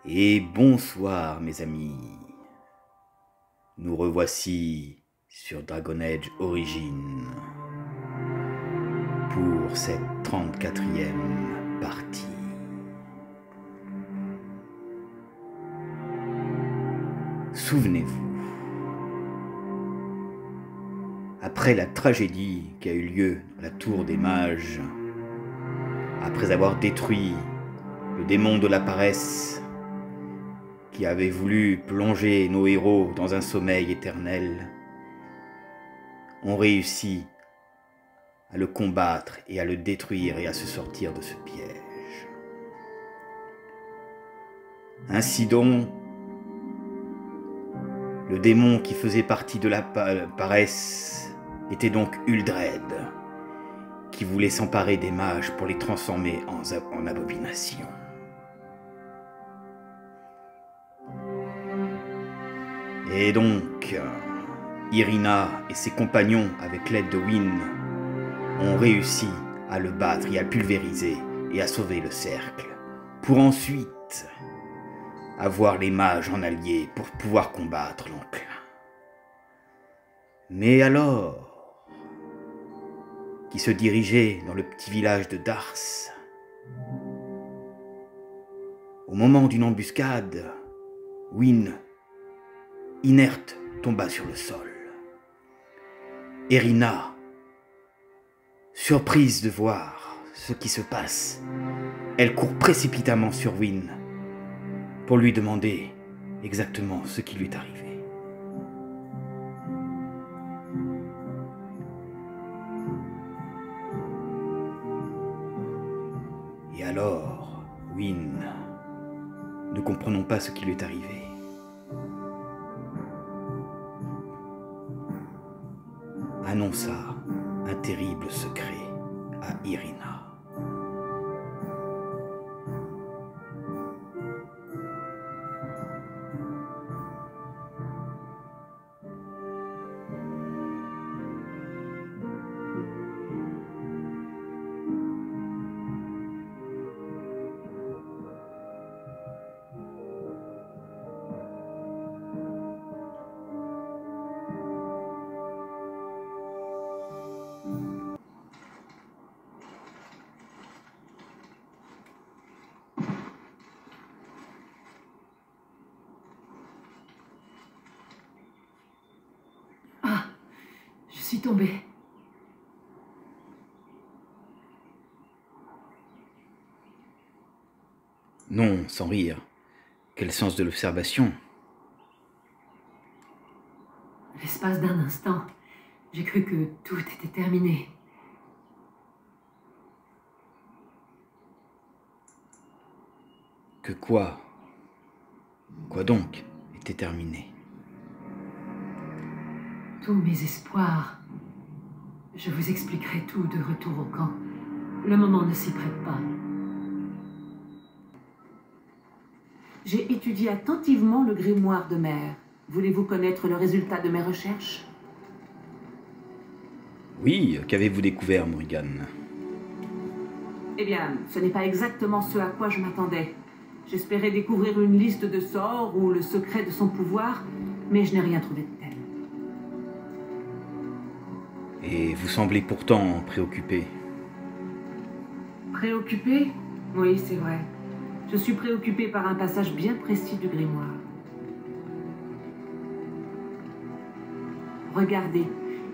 Et bonsoir mes amis, nous revoici sur Dragon Age Origins pour cette 34e partie. Souvenez-vous, après la tragédie qui a eu lieu à la Tour des Mages, après avoir détruit le démon de la paresse qui avait voulu plonger nos héros dans un sommeil éternel, on réussit à le combattre et à le détruire et à se sortir de ce piège. Ainsi donc, le démon qui faisait partie de la paresse était donc Uldred, qui voulait s'emparer des mages pour les transformer en abomination. Et donc, Irina et ses compagnons, avec l'aide de Wynne, ont réussi à le battre et à pulvériser et à sauver le cercle, pour ensuite avoir les mages en alliés pour pouvoir combattre l'oncle. Mais alors, qui se dirigeait dans le petit village de Dars, au moment d'une embuscade, Wynne, inerte, tomba sur le sol. Irina, surprise de voir ce qui se passe, elle court précipitamment sur Wynne pour lui demander exactement ce qui lui est arrivé. Et alors, Wynne, ne comprenant pas ce qui lui est arrivé, annonça un terrible secret à Irina. Je suis tombée. Non, sans rire. Quel sens de l'observation. L'espace d'un instant, j'ai cru que tout était terminé. Que quoi? Quoi donc était terminé? Tous mes espoirs. Je vous expliquerai tout de retour au camp. Le moment ne s'y prête pas. J'ai étudié attentivement le grimoire de Mère. Voulez-vous connaître le résultat de mes recherches? Oui, qu'avez-vous découvert, Morrigan? Eh bien, ce n'est pas exactement ce à quoi je m'attendais. J'espérais découvrir une liste de sorts ou le secret de son pouvoir, mais je n'ai rien trouvé de tel. Et vous semblez pourtant préoccupé. Préoccupé? Oui, c'est vrai. Je suis préoccupé par un passage bien précis du grimoire. Regardez,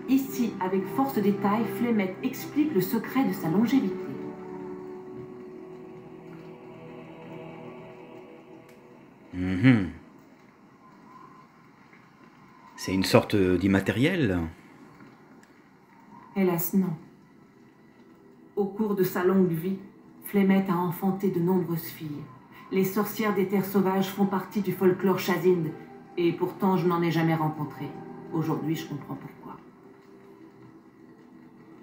ici, avec force de détail, Flemeth explique le secret de sa longévité. C'est une sorte d'immatériel? Hélas, non. Au cours de sa longue vie, Flemeth a enfanté de nombreuses filles. Les sorcières des terres sauvages font partie du folklore Chazinde, et pourtant je n'en ai jamais rencontré. Aujourd'hui, je comprends pourquoi.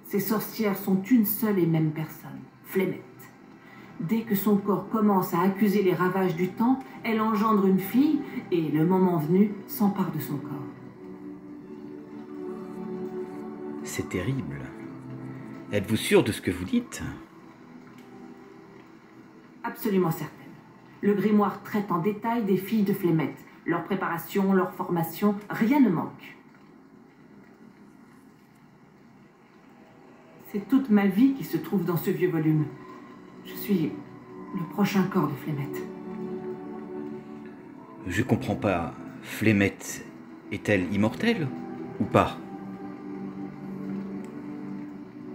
Ces sorcières sont une seule et même personne, Flemeth. Dès que son corps commence à accuser les ravages du temps, elle engendre une fille, et le moment venu, s'empare de son corps. C'est terrible. Êtes-vous sûr de ce que vous dites? Absolument certaine. Le grimoire traite en détail des filles de Flémette. Leur préparation, leur formation, rien ne manque. C'est toute ma vie qui se trouve dans ce vieux volume. Je suis le prochain corps de Flémette. Je comprends pas. Flémette est-elle immortelle ou pas?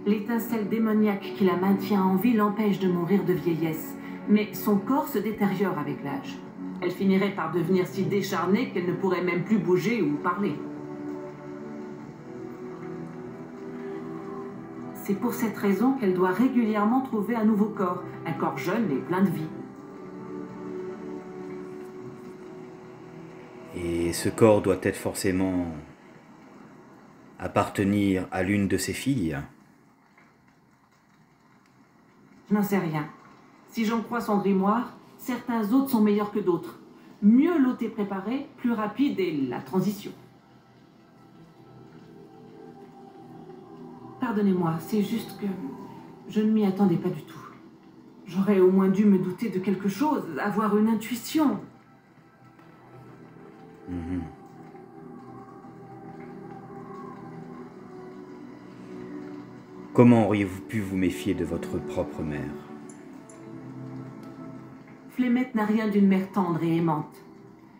L'étincelle démoniaque qui la maintient en vie l'empêche de mourir de vieillesse, mais son corps se détériore avec l'âge. Elle finirait par devenir si décharnée qu'elle ne pourrait même plus bouger ou parler. C'est pour cette raison qu'elle doit régulièrement trouver un nouveau corps, un corps jeune et plein de vie. Et ce corps doit être forcément appartenir à l'une de ses filles. Je n'en sais rien. Si j'en crois son grimoire, certains autres sont meilleurs que d'autres. Mieux l'hôte est préparé, plus rapide est la transition. Pardonnez-moi, c'est juste que je ne m'y attendais pas du tout. J'aurais au moins dû me douter de quelque chose, avoir une intuition. Comment auriez-vous pu vous méfier de votre propre mère? Flémette n'a rien d'une mère tendre et aimante.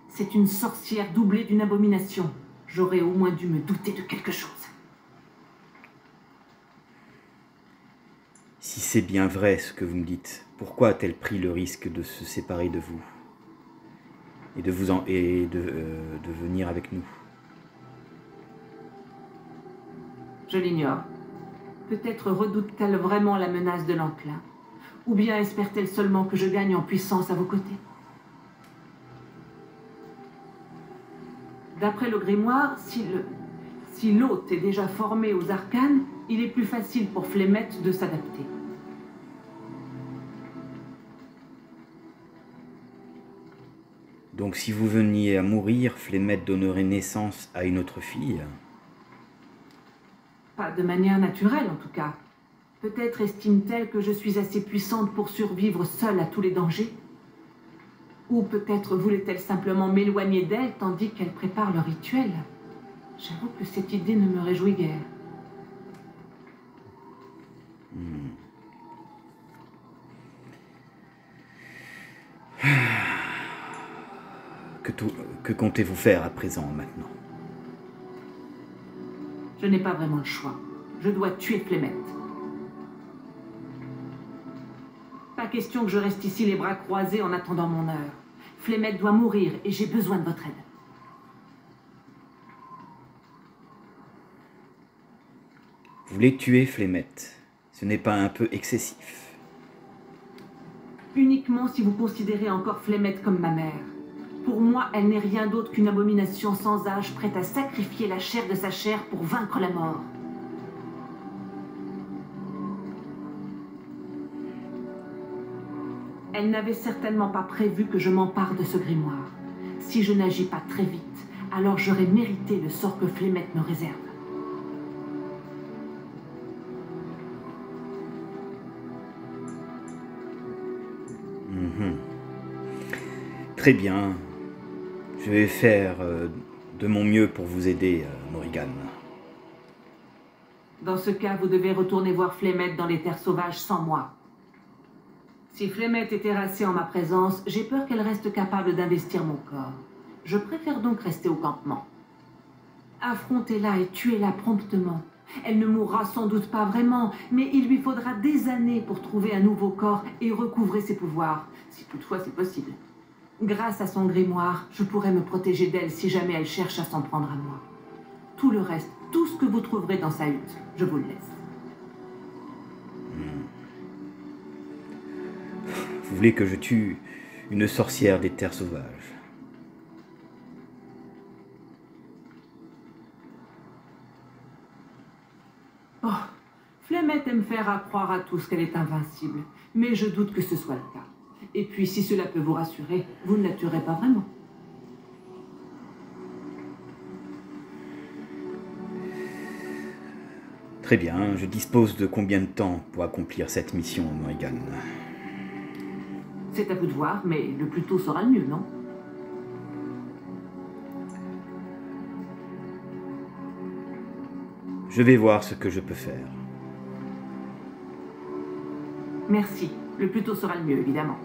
C'est une sorcière doublée d'une abomination. J'aurais au moins dû me douter de quelque chose. Si c'est bien vrai ce que vous me dites, pourquoi a-t-elle pris le risque de se séparer de vous et de venir avec nous? Je l'ignore. Peut-être redoute-t-elle vraiment la menace de l'enclin. Ou bien espère-t-elle seulement que je gagne en puissance à vos côtés? D'après le grimoire, si l'hôte est déjà formé aux arcanes, il est plus facile pour Flémette de s'adapter. Donc si vous veniez à mourir, Flémette donnerait naissance à une autre fille? Pas de manière naturelle, en tout cas. Peut-être estime-t-elle que je suis assez puissante pour survivre seule à tous les dangers. Ou peut-être voulait-elle simplement m'éloigner d'elle tandis qu'elle prépare le rituel. J'avoue que cette idée ne me réjouit guère. Que comptez-vous faire à présent, maintenant? Je n'ai pas vraiment le choix. Je dois tuer Flémette. Pas question que je reste ici les bras croisés en attendant mon heure. Flémette doit mourir et j'ai besoin de votre aide. Vous voulez tuer Flémette? Ce n'est pas un peu excessif? Uniquement si vous considérez encore Flémette comme ma mère. Pour moi, elle n'est rien d'autre qu'une abomination sans âge prête à sacrifier la chair de sa chair pour vaincre la mort. Elle n'avait certainement pas prévu que je m'empare de ce grimoire. Si je n'agis pas très vite, alors j'aurais mérité le sort que Flémette me réserve. Très bien. Je vais faire de mon mieux pour vous aider, Morrigan. Dans ce cas, vous devez retourner voir Flémette dans les terres sauvages sans moi. Si Flémette est terrassée en ma présence, j'ai peur qu'elle reste capable d'investir mon corps. Je préfère donc rester au campement. Affrontez-la et tuez-la promptement. Elle ne mourra sans doute pas vraiment, mais il lui faudra des années pour trouver un nouveau corps et recouvrer ses pouvoirs, si toutefois c'est possible. Grâce à son grimoire, je pourrai me protéger d'elle si jamais elle cherche à s'en prendre à moi. Tout le reste, tout ce que vous trouverez dans sa hutte, je vous le laisse. Vous voulez que je tue une sorcière des terres sauvages? Oh, Flémette aime faire croire à tous qu'elle est invincible, mais je doute que ce soit le cas. Et puis, si cela peut vous rassurer, vous ne la tuerez pas vraiment. Très bien, je dispose de combien de temps pour accomplir cette mission, Morrigan? C'est à vous de voir, mais le plus tôt sera le mieux, non? Je vais voir ce que je peux faire. Merci. Le plus tôt sera le mieux, évidemment.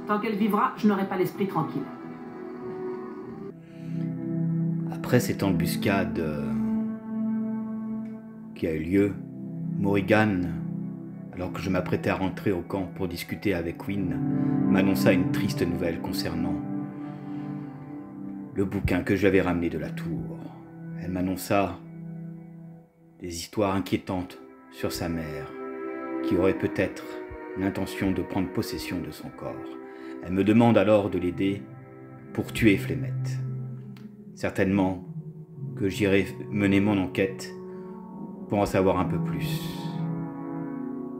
Tant qu'elle vivra, je n'aurai pas l'esprit tranquille. Après cette embuscade qui a eu lieu, Morrigan, alors que je m'apprêtais à rentrer au camp pour discuter avec Wynne, m'annonça une triste nouvelle concernant le bouquin que j'avais ramené de la tour. Elle m'annonça des histoires inquiétantes sur sa mère, qui aurait peut-être l'intention de prendre possession de son corps. Elle me demande alors de l'aider pour tuer Flemeth. Certainement que j'irai mener mon enquête pour en savoir un peu plus.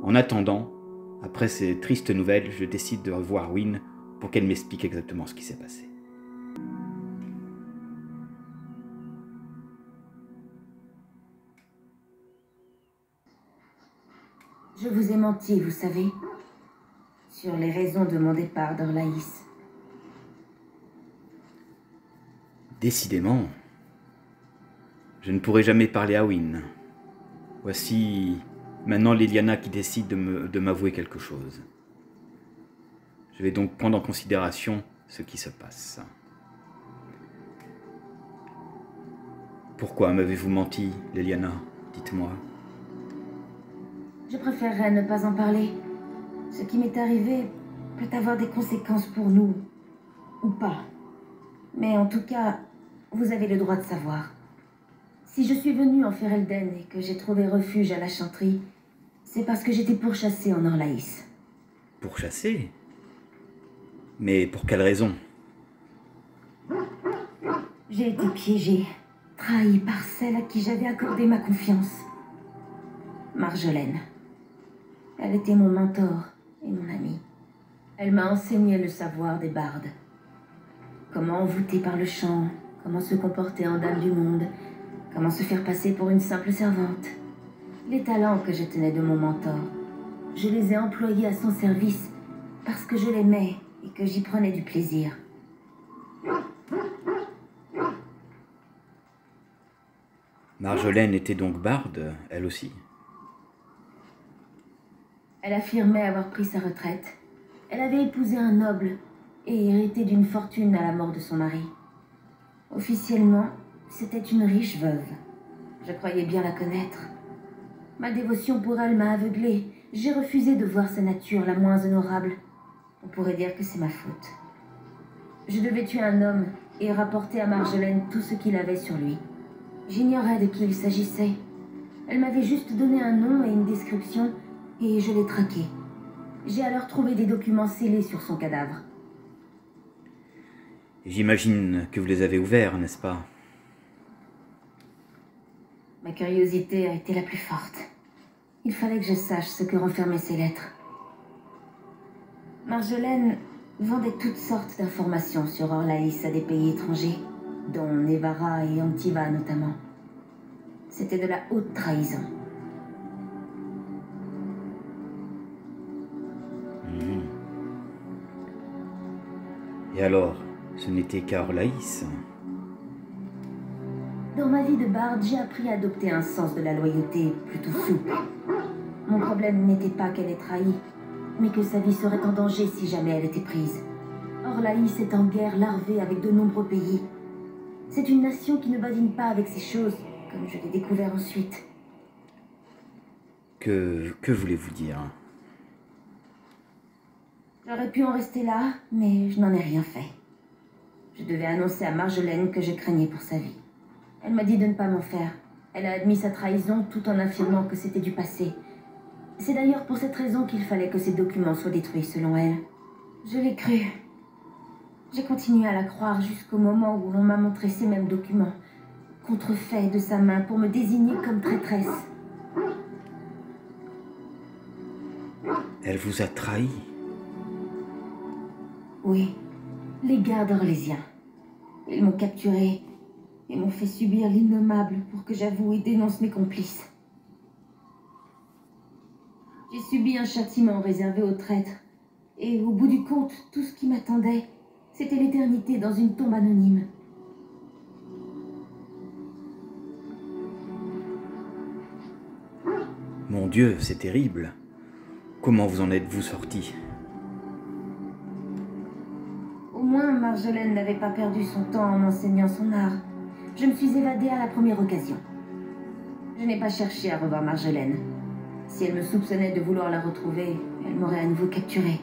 En attendant, après ces tristes nouvelles, je décide de revoir Wynne pour qu'elle m'explique exactement ce qui s'est passé. Je vous ai menti, vous savez, sur les raisons de mon départ d'Orlaïs. Décidément, je ne pourrai jamais parler à Wynne. Voici maintenant Leliana qui décide de m'avouer quelque chose. Je vais donc prendre en considération ce qui se passe. Pourquoi m'avez-vous menti, Leliana? Dites-moi. Je préférerais ne pas en parler. Ce qui m'est arrivé peut avoir des conséquences pour nous, ou pas. Mais en tout cas, vous avez le droit de savoir. Si je suis venue en Ferelden et que j'ai trouvé refuge à la chanterie, c'est parce que j'étais pourchassée en Orlaïs. Pourchassée? Mais pour quelle raison? J'ai été piégée, trahie par celle à qui j'avais accordé ma confiance. Marjolaine. Elle était mon mentor et mon amie. Elle m'a enseigné le savoir des bardes. Comment envoûter par le chant, comment se comporter en dame du monde, comment se faire passer pour une simple servante. Les talents que je tenais de mon mentor, je les ai employés à son service parce que je l'aimais et que j'y prenais du plaisir. Marjolaine était donc barde, elle aussi. Elle affirmait avoir pris sa retraite. Elle avait épousé un noble et hérité d'une fortune à la mort de son mari. Officiellement, c'était une riche veuve. Je croyais bien la connaître. Ma dévotion pour elle m'a aveuglée. J'ai refusé de voir sa nature la moins honorable. On pourrait dire que c'est ma faute. Je devais tuer un homme et rapporter à Marjolaine tout ce qu'il avait sur lui. J'ignorais de qui il s'agissait. Elle m'avait juste donné un nom et une description, et je l'ai traqué. J'ai alors trouvé des documents scellés sur son cadavre. J'imagine que vous les avez ouverts, n'est-ce pas? Ma curiosité a été la plus forte. Il fallait que je sache ce que renfermaient ces lettres. Marjolaine vendait toutes sortes d'informations sur Orlaïs à des pays étrangers, dont Nevarra et Antiva notamment. C'était de la haute trahison. Et alors, ce n'était qu'à Orlaïs? Dans ma vie de barde, j'ai appris à adopter un sens de la loyauté plutôt souple. Mon problème n'était pas qu'elle ait trahi, mais que sa vie serait en danger si jamais elle était prise. Orlaïs est en guerre larvée avec de nombreux pays. C'est une nation qui ne badine pas avec ces choses, comme je l'ai découvert ensuite. Que voulez-vous dire? J'aurais pu en rester là, mais je n'en ai rien fait. Je devais annoncer à Marjolaine que je craignais pour sa vie. Elle m'a dit de ne pas m'en faire. Elle a admis sa trahison tout en affirmant que c'était du passé. C'est d'ailleurs pour cette raison qu'il fallait que ces documents soient détruits, selon elle. Je l'ai cru. J'ai continué à la croire jusqu'au moment où l'on m'a montré ces mêmes documents, contrefaits de sa main pour me désigner comme traîtresse. Elle vous a trahi? Oui, les gardes orlésiens. Ils m'ont capturé et m'ont fait subir l'innommable pour que j'avoue et dénonce mes complices. J'ai subi un châtiment réservé aux traîtres Et au bout du compte, tout ce qui m'attendait, c'était l'éternité dans une tombe anonyme. Mon Dieu, c'est terrible. Comment vous en êtes-vous sorti? Au moins, Marjolaine n'avait pas perdu son temps en m'enseignant son art. Je me suis évadée à la première occasion. Je n'ai pas cherché à revoir Marjolaine. Si elle me soupçonnait de vouloir la retrouver, elle m'aurait à nouveau capturée.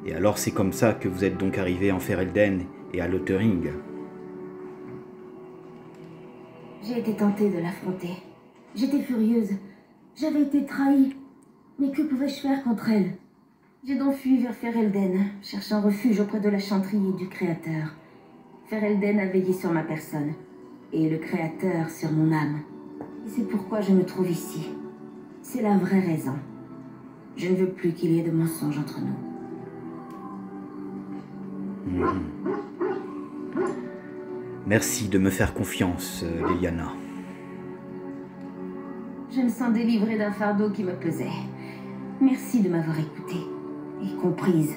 Et alors c'est comme ça que vous êtes donc arrivé en Ferelden et à Lothering? J'ai été tentée de l'affronter. J'étais furieuse. J'avais été trahie. Mais que pouvais-je faire contre elle? J'ai donc fui vers Ferelden, cherchant refuge auprès de la chanterie et du Créateur. Ferelden a veillé sur ma personne, et le Créateur sur mon âme. Et c'est pourquoi je me trouve ici. C'est la vraie raison. Je ne veux plus qu'il y ait de mensonges entre nous. Merci de me faire confiance, Leliana. Je me sens délivrée d'un fardeau qui me pesait. Merci de m'avoir écoutée et comprise.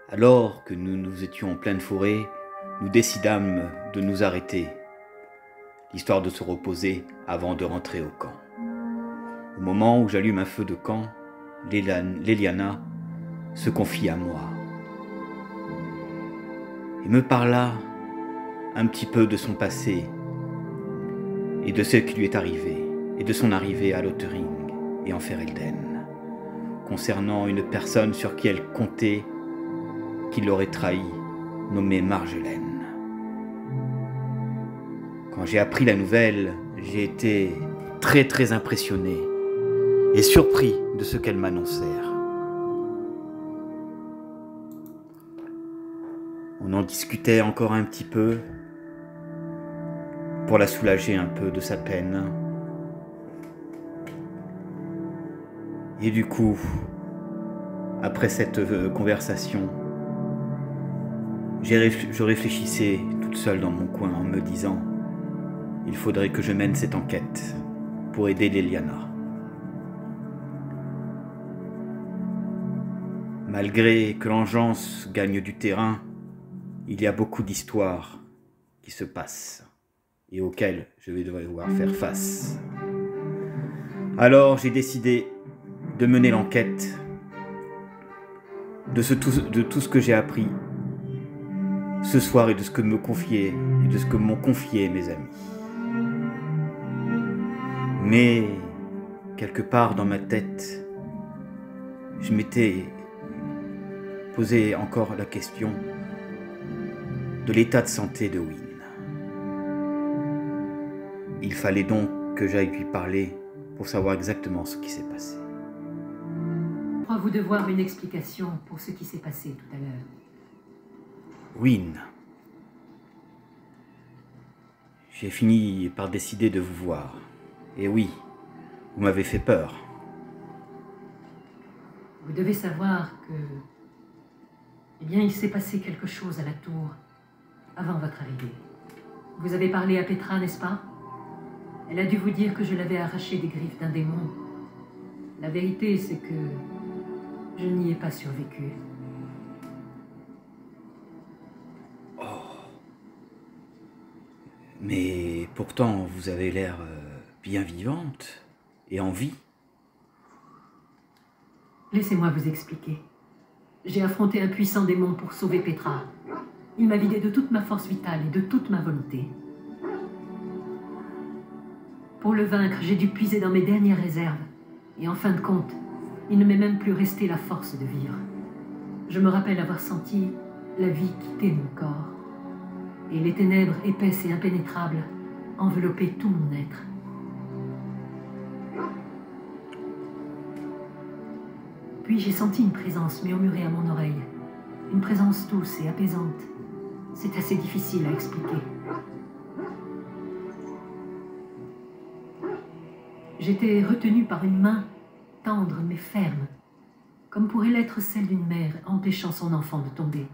Alors que nous étions en pleine forêt, nous décidâmes de nous arrêter, histoire de se reposer avant de rentrer au camp. Au moment où j'allume un feu de camp, Leliana se confie à moi et me parla un petit peu de son passé et de ce qui lui est arrivé et de son arrivée à Lothering et en Ferelden, concernant une personne sur qui elle comptait qui l'aurait trahi, nommée Marjolaine. Quand j'ai appris la nouvelle, j'ai été très impressionné et surpris de ce qu'elle m'annoncèrent. On en discutait encore un petit peu pour la soulager un peu de sa peine. Et du coup, après cette conversation, je réfléchissais toute seule dans mon coin en me disant « Il faudrait que je mène cette enquête pour aider Leliana. » Malgré que l'engeance gagne du terrain, il y a beaucoup d'histoires qui se passent et auxquelles je vais devoir faire face. Alors j'ai décidé de mener l'enquête de tout ce que j'ai appris ce soir et de ce que m'ont confié mes amis. Mais quelque part dans ma tête, je m'étais posé encore la question de l'état de santé de Wynne. Il fallait donc que j'aille lui parler pour savoir exactement ce qui s'est passé. Je crois vous devoir une explication pour ce qui s'est passé tout à l'heure. Wynne, j'ai fini par décider de vous voir. Et oui, vous m'avez fait peur. Vous devez savoir que... Eh bien, il s'est passé quelque chose à la tour avant votre arrivée. Vous avez parlé à Petra, n'est-ce pas? Elle a dû vous dire que je l'avais arraché des griffes d'un démon. La vérité, c'est que je n'y ai pas survécu. Mais pourtant, vous avez l'air bien vivante et en vie. Laissez-moi vous expliquer. J'ai affronté un puissant démon pour sauver Petra. Il m'a vidé de toute ma force vitale et de toute ma volonté. Pour le vaincre, j'ai dû puiser dans mes dernières réserves. Et en fin de compte, il ne m'est même plus resté la force de vivre. Je me rappelle avoir senti la vie quitter mon corps. Et les ténèbres épaisses et impénétrables enveloppaient tout mon être. Puis j'ai senti une présence murmurer à mon oreille. Une présence douce et apaisante. C'est assez difficile à expliquer. J'étais retenue par une main tendre mais ferme, comme pourrait l'être celle d'une mère empêchant son enfant de tomber.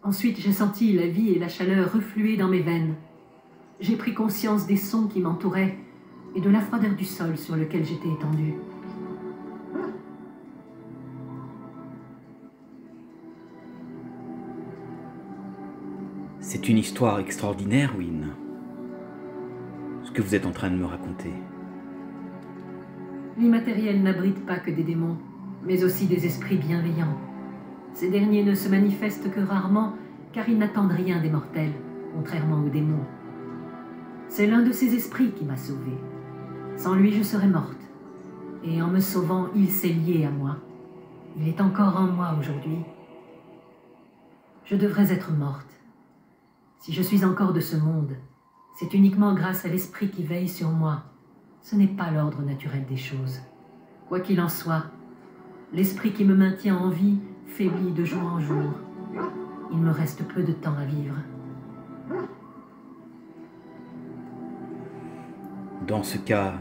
Ensuite, j'ai senti la vie et la chaleur refluer dans mes veines. J'ai pris conscience des sons qui m'entouraient et de la froideur du sol sur lequel j'étais étendue. C'est une histoire extraordinaire, Wynne, ce que vous êtes en train de me raconter. L'immatériel n'abrite pas que des démons, mais aussi des esprits bienveillants. Ces derniers ne se manifestent que rarement, car ils n'attendent rien des mortels, contrairement aux démons. C'est l'un de ces esprits qui m'a sauvée. Sans lui, je serais morte. Et en me sauvant, il s'est lié à moi. Il est encore en moi aujourd'hui. Je devrais être morte. Si je suis encore de ce monde, c'est uniquement grâce à l'esprit qui veille sur moi. Ce n'est pas l'ordre naturel des choses. Quoi qu'il en soit, l'esprit qui me maintient en vie faiblit de jour en jour. Il me reste peu de temps à vivre. Dans ce cas,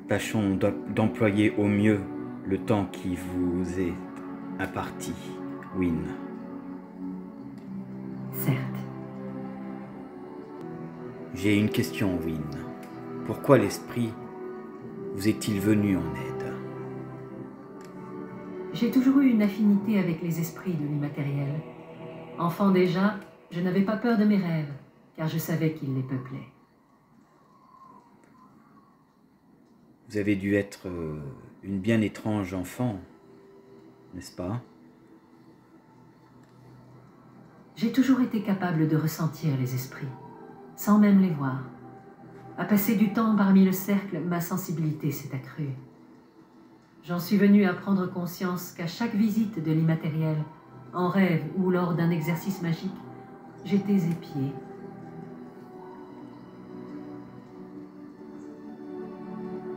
tâchons d'employer au mieux le temps qui vous est imparti, Wynne. Certes. J'ai une question, Wynne. Pourquoi l'esprit vous est-il venu en aide? J'ai toujours eu une affinité avec les esprits de l'immatériel. Enfant déjà, je n'avais pas peur de mes rêves, car je savais qu'ils les peuplaient. Vous avez dû être une bien étrange enfant, n'est-ce pas? J'ai toujours été capable de ressentir les esprits, sans même les voir. À passer du temps parmi le cercle, ma sensibilité s'est accrue. J'en suis venue à prendre conscience qu'à chaque visite de l'immatériel, en rêve ou lors d'un exercice magique, j'étais épiée.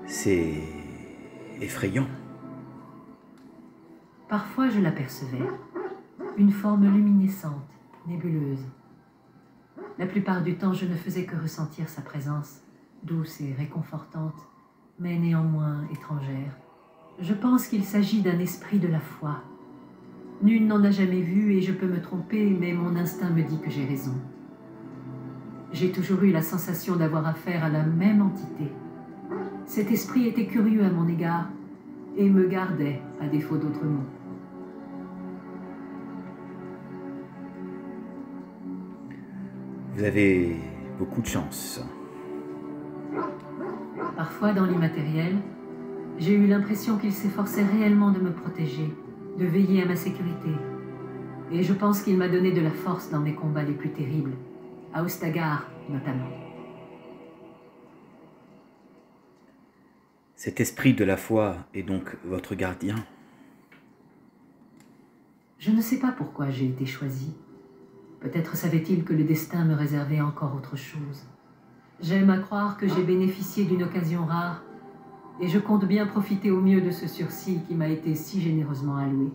C'est effrayant. Parfois, je l'apercevais. Une forme luminescente, nébuleuse. La plupart du temps, je ne faisais que ressentir sa présence, douce et réconfortante, mais néanmoins étrangère. Je pense qu'il s'agit d'un esprit de la foi. Nul n'en a jamais vu et je peux me tromper, mais mon instinct me dit que j'ai raison. J'ai toujours eu la sensation d'avoir affaire à la même entité. Cet esprit était curieux à mon égard et me gardait, à défaut d'autres mots. Vous avez beaucoup de chance. Parfois, dans l'immatériel, j'ai eu l'impression qu'il s'efforçait réellement de me protéger, de veiller à ma sécurité. Et je pense qu'il m'a donné de la force dans mes combats les plus terribles, à Ostagar notamment. Cet esprit de la foi est donc votre gardien? Je ne sais pas pourquoi j'ai été choisie. Peut-être savait-il que le destin me réservait encore autre chose. J'aime à croire que j'ai bénéficié d'une occasion rare, et je compte bien profiter au mieux de ce sursis qui m'a été si généreusement alloué.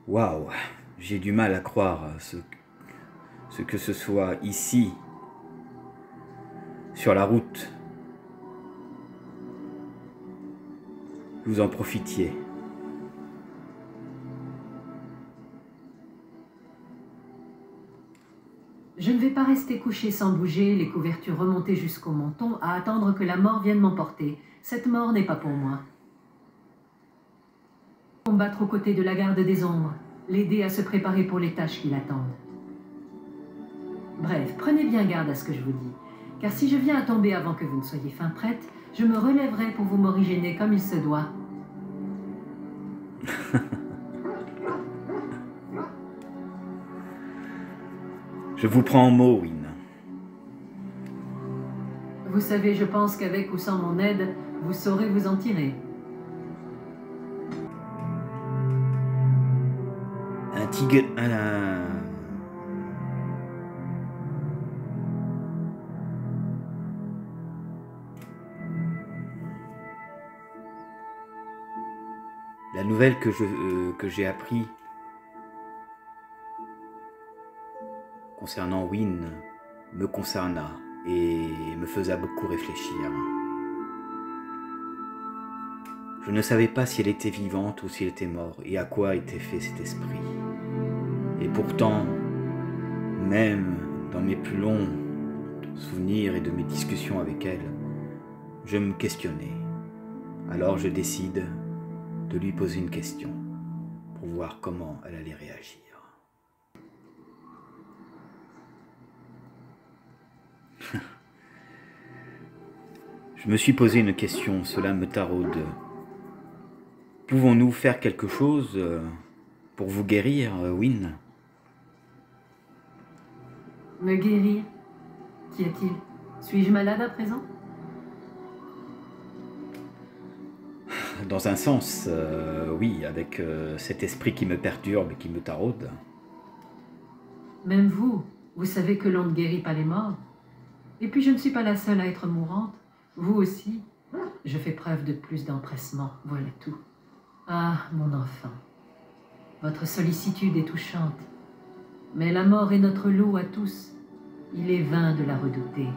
Waouh, j'ai du mal à croire ce que ce soit ici, sur la route. Vous en profitiez. Je ne vais pas rester couché sans bouger, les couvertures remontées jusqu'au menton, à attendre que la mort vienne m'emporter. Cette mort n'est pas pour moi. Combattre aux côtés de la garde des ombres, l'aider à se préparer pour les tâches qui l'attendent. Bref, prenez bien garde à ce que je vous dis, car si je viens à tomber avant que vous ne soyez fin prête, je me relèverai pour vous morigéner comme il se doit. Je vous prends en mot, Wynne. Vous savez, je pense qu'avec ou sans mon aide, vous saurez vous en tirer. Un tigre... La nouvelle que j'ai appris concernant Wynne me concerna et me faisait beaucoup réfléchir. Je ne savais pas si elle était vivante ou si elle était morte, et à quoi était fait cet esprit. Et pourtant, même dans mes plus longs souvenirs et de mes discussions avec elle, je me questionnais. Alors je décide de lui poser une question pour voir comment elle allait réagir. Je me suis posé une question, cela me taraude. Pouvons-nous faire quelque chose pour vous guérir, Wynne? Me guérir? Qu'y a-t-il? Suis-je malade à présent? Dans un sens, oui, avec cet esprit qui me perturbe et qui me taraude. Même vous savez que l'on ne guérit pas les morts. Et puis je ne suis pas la seule à être mourante. Vous aussi. Je fais preuve de plus d'empressement, voilà tout. Ah, mon enfant. Votre sollicitude est touchante. Mais la mort est notre lot à tous. Il est vain de la redouter.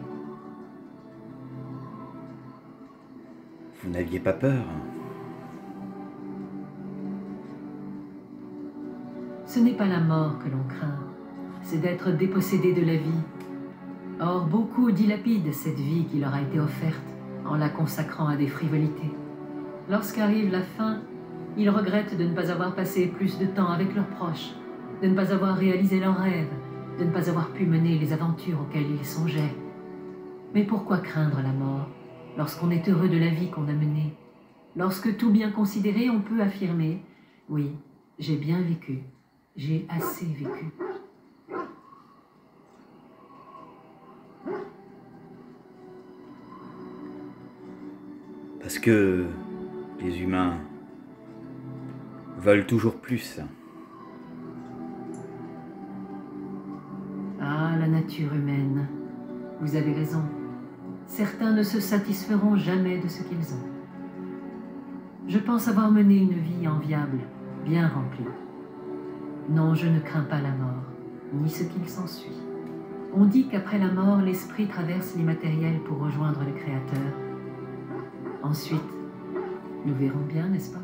Vous n'aviez pas peur? Ce n'est pas la mort que l'on craint, c'est d'être dépossédé de la vie. Or, beaucoup dilapident cette vie qui leur a été offerte en la consacrant à des frivolités. Lorsqu'arrive la fin, ils regrettent de ne pas avoir passé plus de temps avec leurs proches, de ne pas avoir réalisé leurs rêves, de ne pas avoir pu mener les aventures auxquelles ils songeaient. Mais pourquoi craindre la mort lorsqu'on est heureux de la vie qu'on a menée? Lorsque tout bien considéré, on peut affirmer « Oui, j'ai bien vécu, j'ai assez vécu ». Parce que les humains veulent toujours plus. Ah, la nature humaine. Vous avez raison. Certains ne se satisferont jamais de ce qu'ils ont. Je pense avoir mené une vie enviable, bien remplie. Non, je ne crains pas la mort, ni ce qu'il s'ensuit. On dit qu'après la mort, l'esprit traverse l'immatériel pour rejoindre le Créateur. Ensuite, nous verrons bien, n'est-ce pas?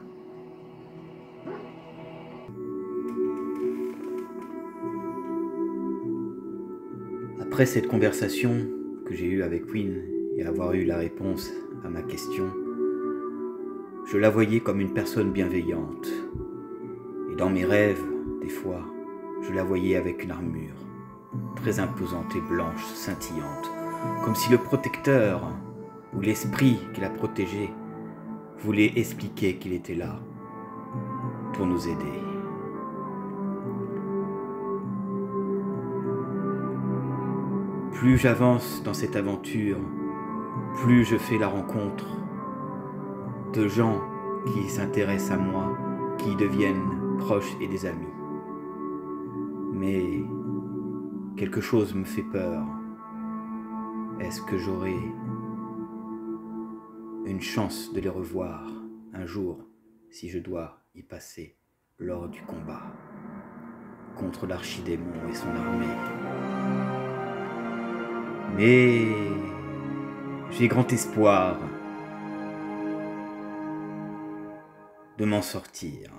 Après cette conversation que j'ai eue avec Wynne et avoir eu la réponse à ma question, je la voyais comme une personne bienveillante. Et dans mes rêves, des fois, je la voyais avec une armure, très imposante et blanche, scintillante, comme si le protecteur ou l'esprit qui la protégeait voulait expliquer qu'il était là pour nous aider. Plus j'avance dans cette aventure, plus je fais la rencontre de gens qui s'intéressent à moi, qui deviennent proches et des amis. Mais quelque chose me fait peur. Est-ce que j'aurai une chance de les revoir un jour si je dois y passer lors du combat contre l'archidémon et son armée? Mais j'ai grand espoir de m'en sortir.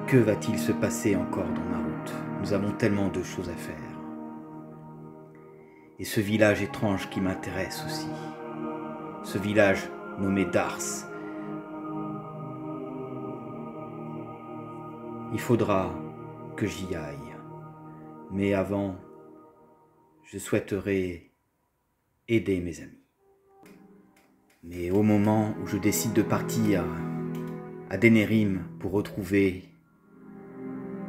Que va-t-il se passer encore dans ma route? Nous avons tellement de choses à faire. Et ce village étrange qui m'intéresse aussi. Ce village nommé Dars. Il faudra que j'y aille. Mais avant, je souhaiterais aider mes amis. Mais au moment où je décide de partir à Denerim pour retrouver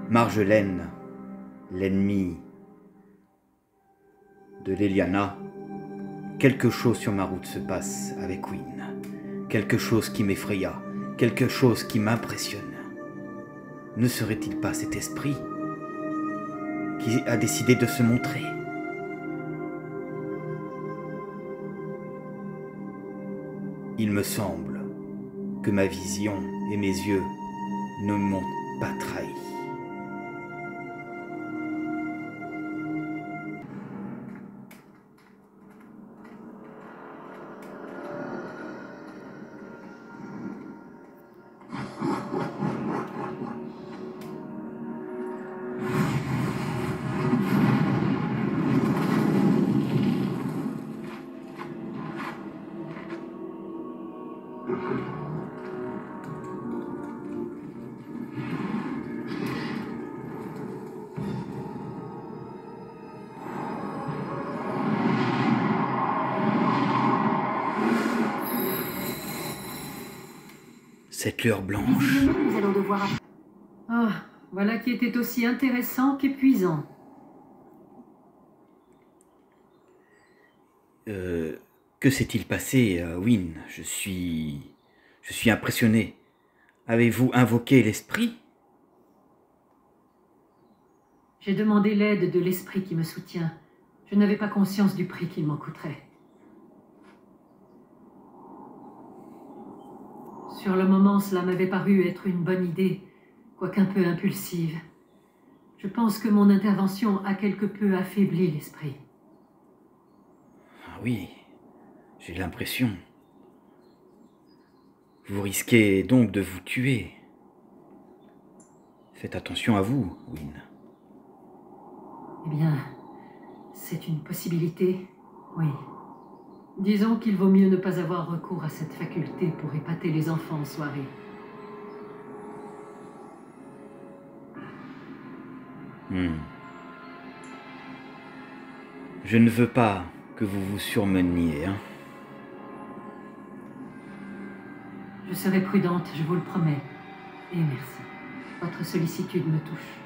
Marjolaine, l'ennemi de Leliana, quelque chose sur ma route se passe avec Wynne. Quelque chose qui m'effraya, quelque chose qui m'impressionne. Ne serait-il pas cet esprit qui a décidé de se montrer? Il me semble que ma vision et mes yeux ne m'ont pas trahi. cette lueur blanche. Visiblement, nous allons devoir... Ah, voilà qui était aussi intéressant qu'épuisant. Que s'est-il passé, Wynne? Je suis impressionné. Avez-vous invoqué l'esprit? J'ai demandé l'aide de l'esprit qui me soutient. Je n'avais pas conscience du prix qu'il m'en coûterait. Sur le moment, cela m'avait paru être une bonne idée, quoiqu'un peu impulsive. Je pense que mon intervention a quelque peu affaibli l'esprit. Ah oui, j'ai l'impression. Vous risquez donc de vous tuer. Faites attention à vous, Wynne. Eh bien, c'est une possibilité, oui. Disons qu'il vaut mieux ne pas avoir recours à cette faculté pour épater les enfants en soirée. Je ne veux pas que vous vous surmeniez, hein. Je serai prudente, je vous le promets. Et merci. Votre sollicitude me touche.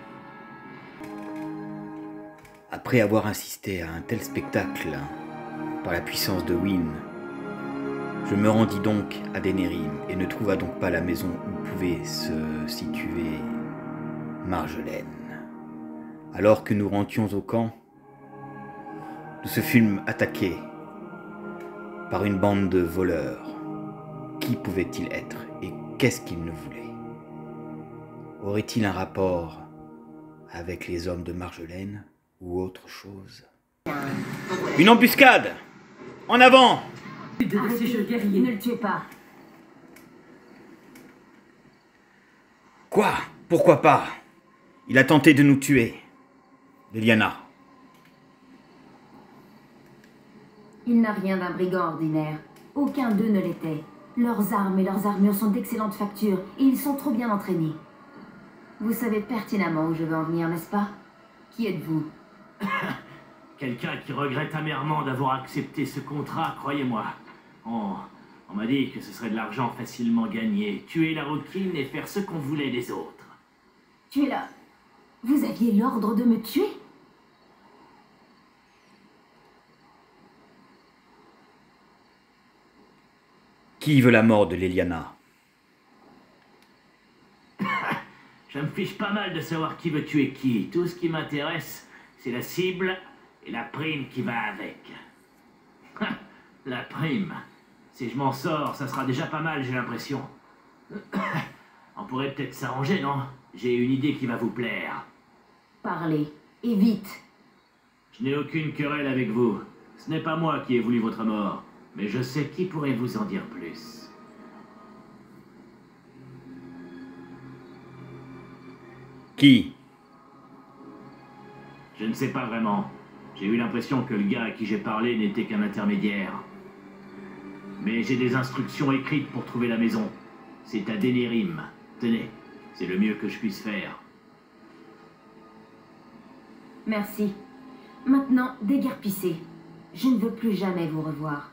Après avoir assisté à un tel spectacle, par la puissance de Wynne, je me rendis donc à Denerim et ne trouva donc pas la maison où pouvait se situer Marjolaine. Alors que nous rentions au camp, nous se fûmes attaqués par une bande de voleurs. Qui pouvait-il être et qu'est-ce qu'il nous voulait? Aurait-il un rapport avec les hommes de Marjolaine ou autre chose? Une embuscade! En avant! Arrêtez, ne le tuez pas. Quoi? Pourquoi pas? Il a tenté de nous tuer. Leliana. Il n'a rien d'un brigand ordinaire. Aucun d'eux ne l'était. Leurs armes et leurs armures sont d'excellente facture et ils sont trop bien entraînés. Vous savez pertinemment où je veux en venir, n'est-ce pas? Qui êtes-vous? Quelqu'un qui regrette amèrement d'avoir accepté ce contrat, croyez-moi. On m'a dit que ce serait de l'argent facilement gagné. Tuer la rouquine et faire ce qu'on voulait des autres. Tu es là. Vous aviez l'ordre de me tuer? Qui veut la mort de Leliana? Je me fiche pas mal de savoir qui veut tuer qui. Tout ce qui m'intéresse, c'est la cible et la prime qui va avec. La prime. Si je m'en sors, ça sera déjà pas mal, j'ai l'impression. On pourrait peut-être s'arranger, non? J'ai une idée qui va vous plaire. Parlez, et vite. Je n'ai aucune querelle avec vous. Ce n'est pas moi qui ai voulu votre mort, mais je sais qui pourrait vous en dire plus. Qui? Je ne sais pas vraiment. J'ai eu l'impression que le gars à qui j'ai parlé n'était qu'un intermédiaire. Mais j'ai des instructions écrites pour trouver la maison. C'est à Denerim. Tenez, c'est le mieux que je puisse faire. Merci. Maintenant, déguerpissez. Je ne veux plus jamais vous revoir.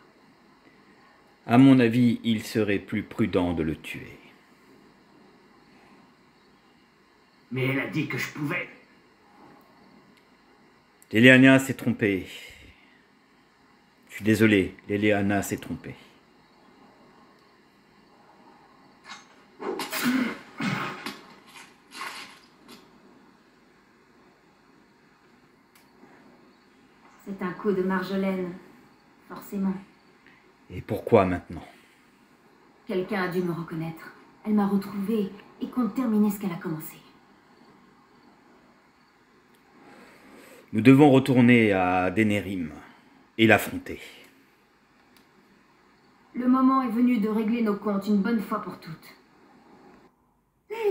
À mon avis, il serait plus prudent de le tuer. Mais elle a dit que je pouvais. Leliana s'est trompée. Je suis désolé, Leliana s'est trompée. C'est un coup de Marjolaine, forcément. Et pourquoi maintenant? Quelqu'un a dû me reconnaître. Elle m'a retrouvée et compte terminer ce qu'elle a commencé. Nous devons retourner à Denerim et l'affronter. Le moment est venu de régler nos comptes une bonne fois pour toutes.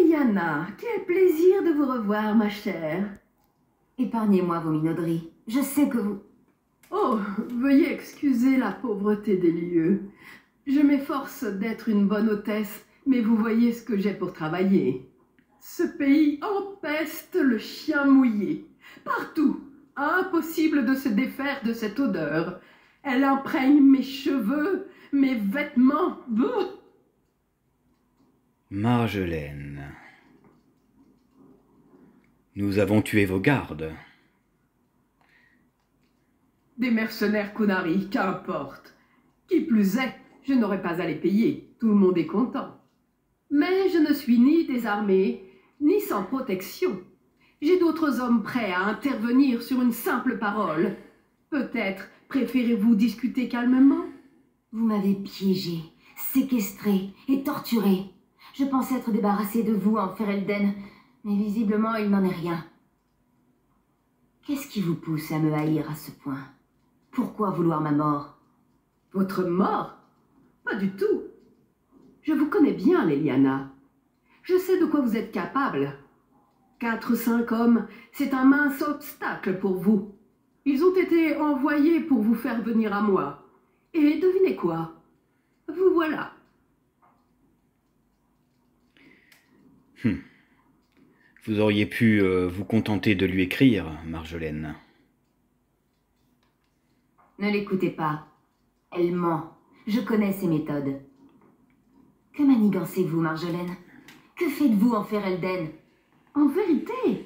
Yana, quel plaisir de vous revoir, ma chère. Épargnez-moi vos minauderies. Je sais que vous... Oh, veuillez excuser la pauvreté des lieux. Je m'efforce d'être une bonne hôtesse, mais vous voyez ce que j'ai pour travailler. Ce pays empeste le chien mouillé. Partout. Impossible de se défaire de cette odeur. Elle imprègne mes cheveux, mes vêtements. Bouh. Marjolaine. Nous avons tué vos gardes. Des mercenaires Kunari, qu'importe. Qui plus est, je n'aurai pas à les payer. Tout le monde est content. Mais je ne suis ni désarmé, ni sans protection. J'ai d'autres hommes prêts à intervenir sur une simple parole. Peut-être préférez-vous discuter calmement? Vous m'avez piégé, séquestré et torturé. Je pensais être débarrassée de vous en Ferelden, mais visiblement il n'en est rien. Qu'est-ce qui vous pousse à me haïr à ce point? Pourquoi vouloir ma mort? Votre mort? Pas du tout. Je vous connais bien, Leliana. Je sais de quoi vous êtes capable. 4 ou 5 hommes, c'est un mince obstacle pour vous. Ils ont été envoyés pour vous faire venir à moi. Et devinez quoi? Vous voilà. Vous auriez pu vous contenter de lui écrire, Marjolaine. Ne l'écoutez pas. Elle ment. Je connais ses méthodes. Que manigancez-vous, Marjolaine? Que faites-vous en Ferelden? En vérité,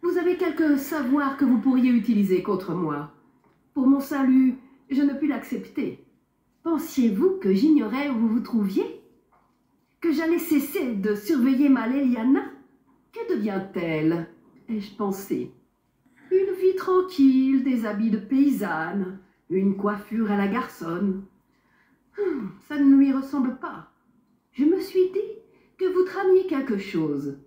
vous avez quelques savoirs que vous pourriez utiliser contre moi. Pour mon salut, je ne puis l'accepter. Pensiez-vous que j'ignorais où vous vous trouviez? Que j'allais cesser de surveiller ma Leliana? Que devient-elle? Ai-je pensé? Une vie tranquille, des habits de paysanne, une coiffure à la garçonne. Ça ne lui ressemble pas. Je me suis dit que vous tramiez quelque chose.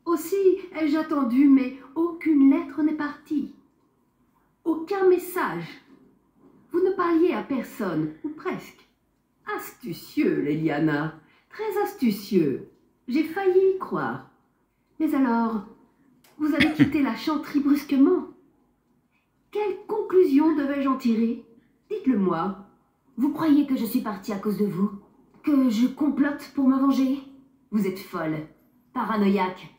Aussi ai-je attendu, mais aucune lettre n'est partie. Aucun message. Vous ne parliez à personne, ou presque. Astucieux, Leliana, très astucieux. J'ai failli y croire. Mais alors, vous avez quitté la chanterie brusquement. Quelle conclusion devais-je en tirer? Dites-le-moi. Vous croyez que je suis partie à cause de vous? Que je complote pour me venger? Vous êtes folle, paranoïaque.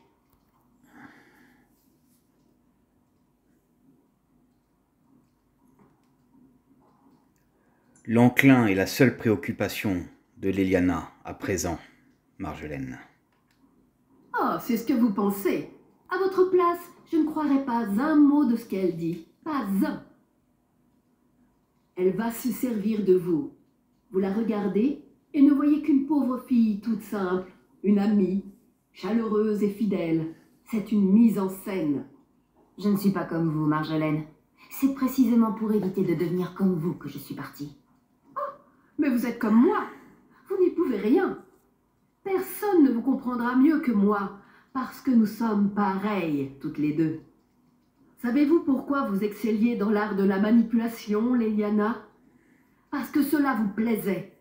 L'enclin est la seule préoccupation de Leliana à présent, Marjolaine. Oh, c'est ce que vous pensez. À votre place, je ne croirais pas un mot de ce qu'elle dit. Pas un. Elle va se servir de vous. Vous la regardez et ne voyez qu'une pauvre fille toute simple, une amie, chaleureuse et fidèle. C'est une mise en scène. Je ne suis pas comme vous, Marjolaine. C'est précisément pour éviter de devenir comme vous que je suis partie. Mais vous êtes comme moi. Vous n'y pouvez rien. Personne ne vous comprendra mieux que moi, parce que nous sommes pareilles, toutes les deux. Savez-vous pourquoi vous excelliez dans l'art de la manipulation, Leliana? Parce que cela vous plaisait.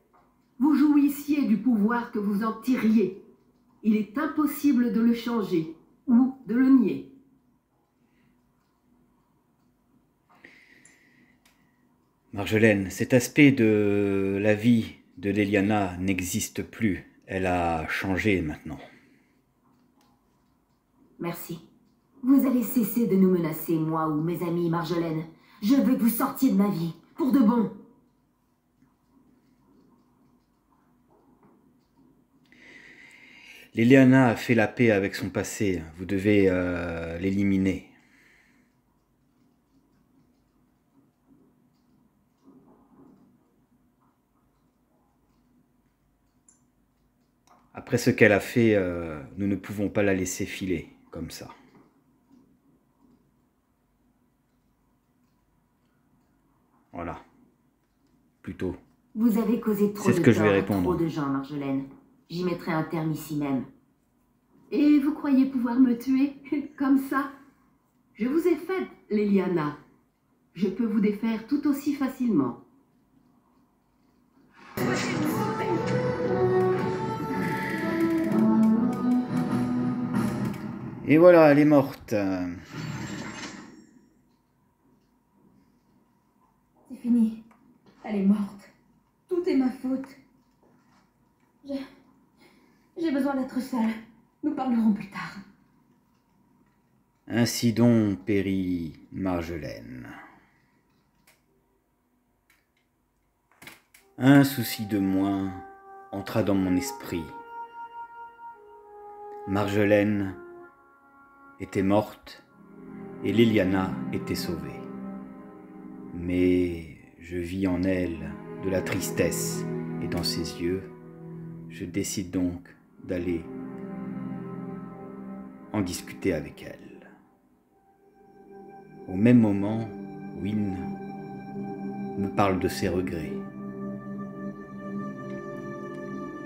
Vous jouissiez du pouvoir que vous en tiriez. Il est impossible de le changer, ou de le nier. Marjolaine, cet aspect de la vie de Leliana n'existe plus. Elle a changé maintenant. Merci. Vous allez cesser de nous menacer, moi ou mes amis, Marjolaine. Je veux que vous sortiez de ma vie, pour de bon. Leliana a fait la paix avec son passé. Vous devez l'éliminer. Après ce qu'elle a fait, nous ne pouvons pas la laisser filer comme ça. Voilà. Plutôt. Vous avez causé trop C'est de ce que je vais tort à répondre. trop de gens, Marjolaine. J'y mettrai un terme ici même. Et vous croyez pouvoir me tuer comme ça? Je vous ai faite, Leliana. Je peux vous défaire tout aussi facilement. Et voilà, elle est morte. C'est fini. Elle est morte. Tout est ma faute. J'ai besoin d'être seule. Nous parlerons plus tard. Ainsi donc périt Marjolaine. Un souci de moins entra dans mon esprit. Marjolaine était morte et Liliana était sauvée. Mais je vis en elle de la tristesse et dans ses yeux, je décide donc d'aller en discuter avec elle. Au même moment, Wynne me parle de ses regrets.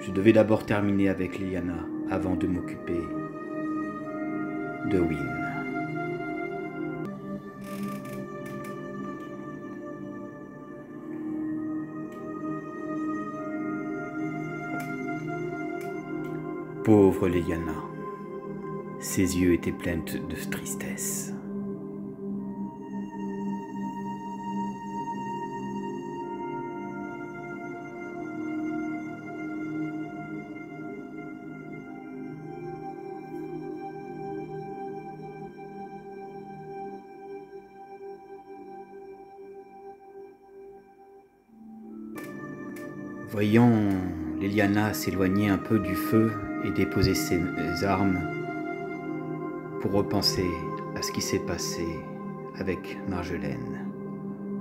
Je devais d'abord terminer avec Liliana avant de m'occuper de Wynne. Pauvre Liliana, ses yeux étaient pleins de tristesse. Voyant Liliana s'éloigner un peu du feu et déposer ses armes pour repenser à ce qui s'est passé avec Marjolaine,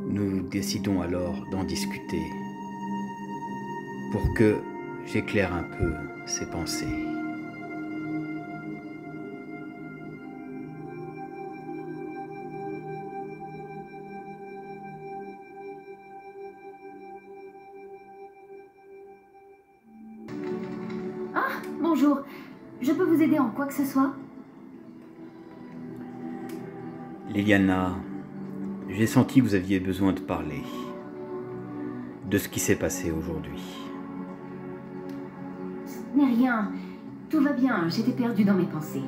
nous décidons alors d'en discuter pour que j'éclaire un peu ses pensées. Bonjour, je peux vous aider en quoi que ce soit? Liliana, j'ai senti que vous aviez besoin de parler de ce qui s'est passé aujourd'hui. Ce n'est rien, tout va bien, j'étais perdue dans mes pensées.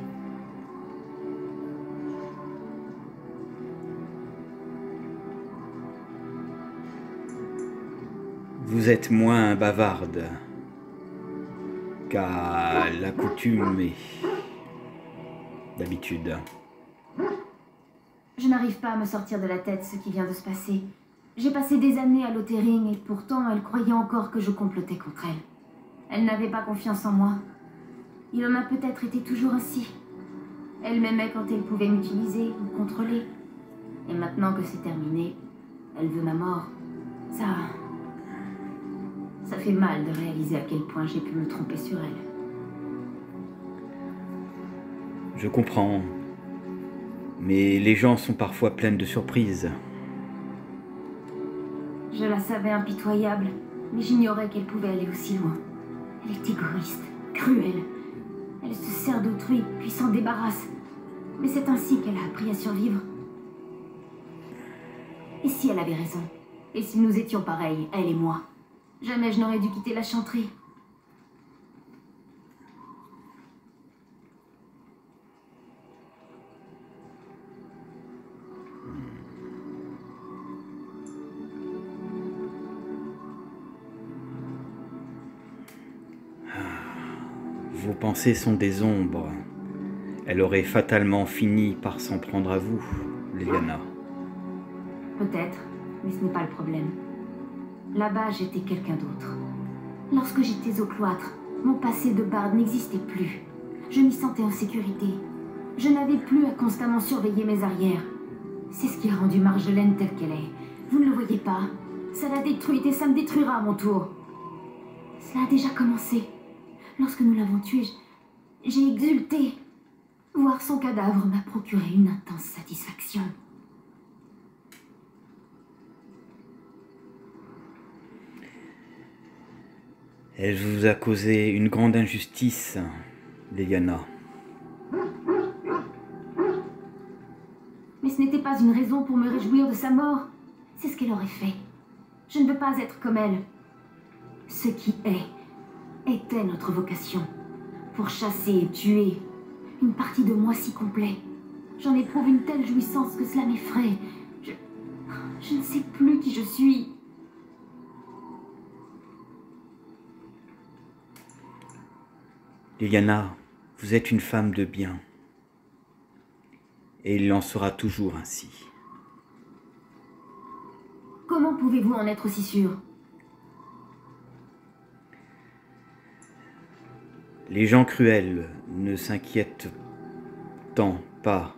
Vous êtes moins bavarde qu'à l'accoutumée d'habitude. Je n'arrive pas à me sortir de la tête ce qui vient de se passer. J'ai passé des années à Lothering et pourtant elle croyait encore que je complotais contre elle. Elle n'avait pas confiance en moi. Il en a peut-être été toujours ainsi. Elle m'aimait quand elle pouvait m'utiliser, me contrôler. Et maintenant que c'est terminé, elle veut ma mort. Ça fait mal de réaliser à quel point j'ai pu me tromper sur elle. Je comprends. Mais les gens sont parfois pleins de surprises. Je la savais impitoyable, mais j'ignorais qu'elle pouvait aller aussi loin. Elle est égoïste, cruelle. Elle se sert d'autrui, puis s'en débarrasse. Mais c'est ainsi qu'elle a appris à survivre. Et si elle avait raison? Et si nous étions pareils, elle et moi? Jamais je n'aurais dû quitter la chanterie. Vos pensées sont des ombres. Elle aurait fatalement fini par s'en prendre à vous, Liliana. Peut-être, mais ce n'est pas le problème. Là-bas, j'étais quelqu'un d'autre. Lorsque j'étais au cloître, mon passé de barde n'existait plus. Je m'y sentais en sécurité. Je n'avais plus à constamment surveiller mes arrières. C'est ce qui a rendu Marjolaine telle qu'elle est. Vous ne le voyez pas? Ça l'a détruite et ça me détruira à mon tour. Cela a déjà commencé. Lorsque nous l'avons tuée, j'ai exulté. Voir son cadavre m'a procuré une intense satisfaction. Elle vous a causé une grande injustice, Liliana. Mais ce n'était pas une raison pour me réjouir de sa mort. C'est ce qu'elle aurait fait. Je ne veux pas être comme elle. Ce qui était notre vocation. Pour chasser et tuer. Une partie de moi si complet. J'en éprouve une telle jouissance que cela m'effraie. Je ne sais plus qui je suis. Liliana, vous êtes une femme de bien. Et il en sera toujours ainsi. Comment pouvez-vous en être aussi sûr? Les gens cruels ne s'inquiètent tant pas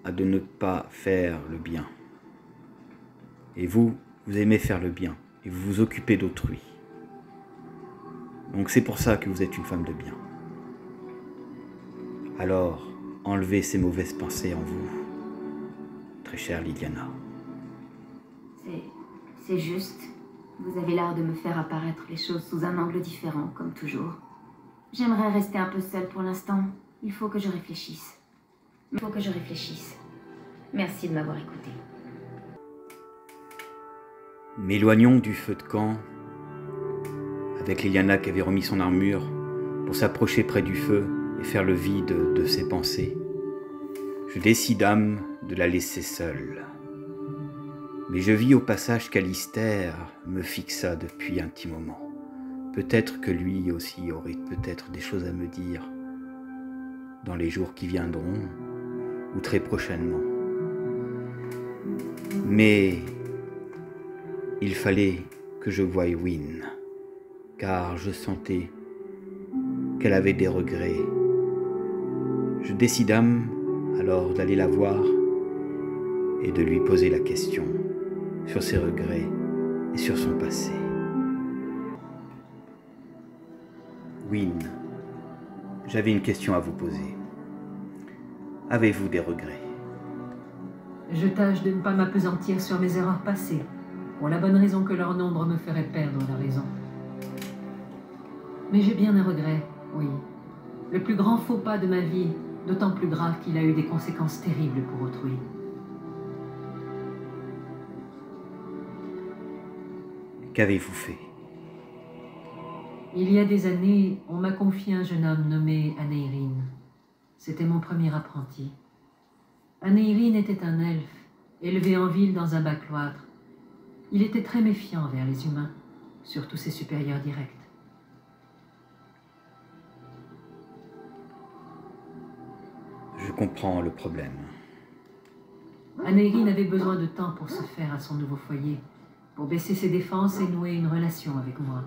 à de ne pas faire le bien. Et vous, vous aimez faire le bien, et vous vous occupez d'autrui. Donc c'est pour ça que vous êtes une femme de bien. Alors, enlevez ces mauvaises pensées en vous, très chère Liliana. C'est juste. Vous avez l'art de me faire apparaître les choses sous un angle différent, comme toujours. J'aimerais rester un peu seule pour l'instant. Il faut que je réfléchisse. Merci de m'avoir écouté. M'éloignons du feu de camp, avec Liliana qui avait remis son armure, pour s'approcher près du feu et faire le vide de ses pensées. Je décidâme de la laisser seule. Mais je vis au passage qu'Alistair me fixa depuis un petit moment. Peut-être que lui aussi aurait peut-être des choses à me dire dans les jours qui viendront ou très prochainement. Mais il fallait que je voie Wynne, car je sentais qu'elle avait des regrets. Je décidâme alors d'aller la voir et de lui poser la question sur ses regrets et sur son passé. Wynne, j'avais une question à vous poser. Avez-vous des regrets? Je tâche de ne pas m'appesantir sur mes erreurs passées, pour la bonne raison que leur nombre me ferait perdre la raison. Mais j'ai bien un regret, oui. Le plus grand faux pas de ma vie, d'autant plus grave qu'il a eu des conséquences terribles pour autrui. Qu'avez-vous fait? Il y a des années, on m'a confié un jeune homme nommé Aneirin. C'était mon premier apprenti. Aneirin était un elfe, élevé en ville dans un bas cloître. Il était très méfiant envers les humains, surtout ses supérieurs directs. Je comprends le problème. Aneirin avait besoin de temps pour se faire à son nouveau foyer, pour baisser ses défenses et nouer une relation avec moi.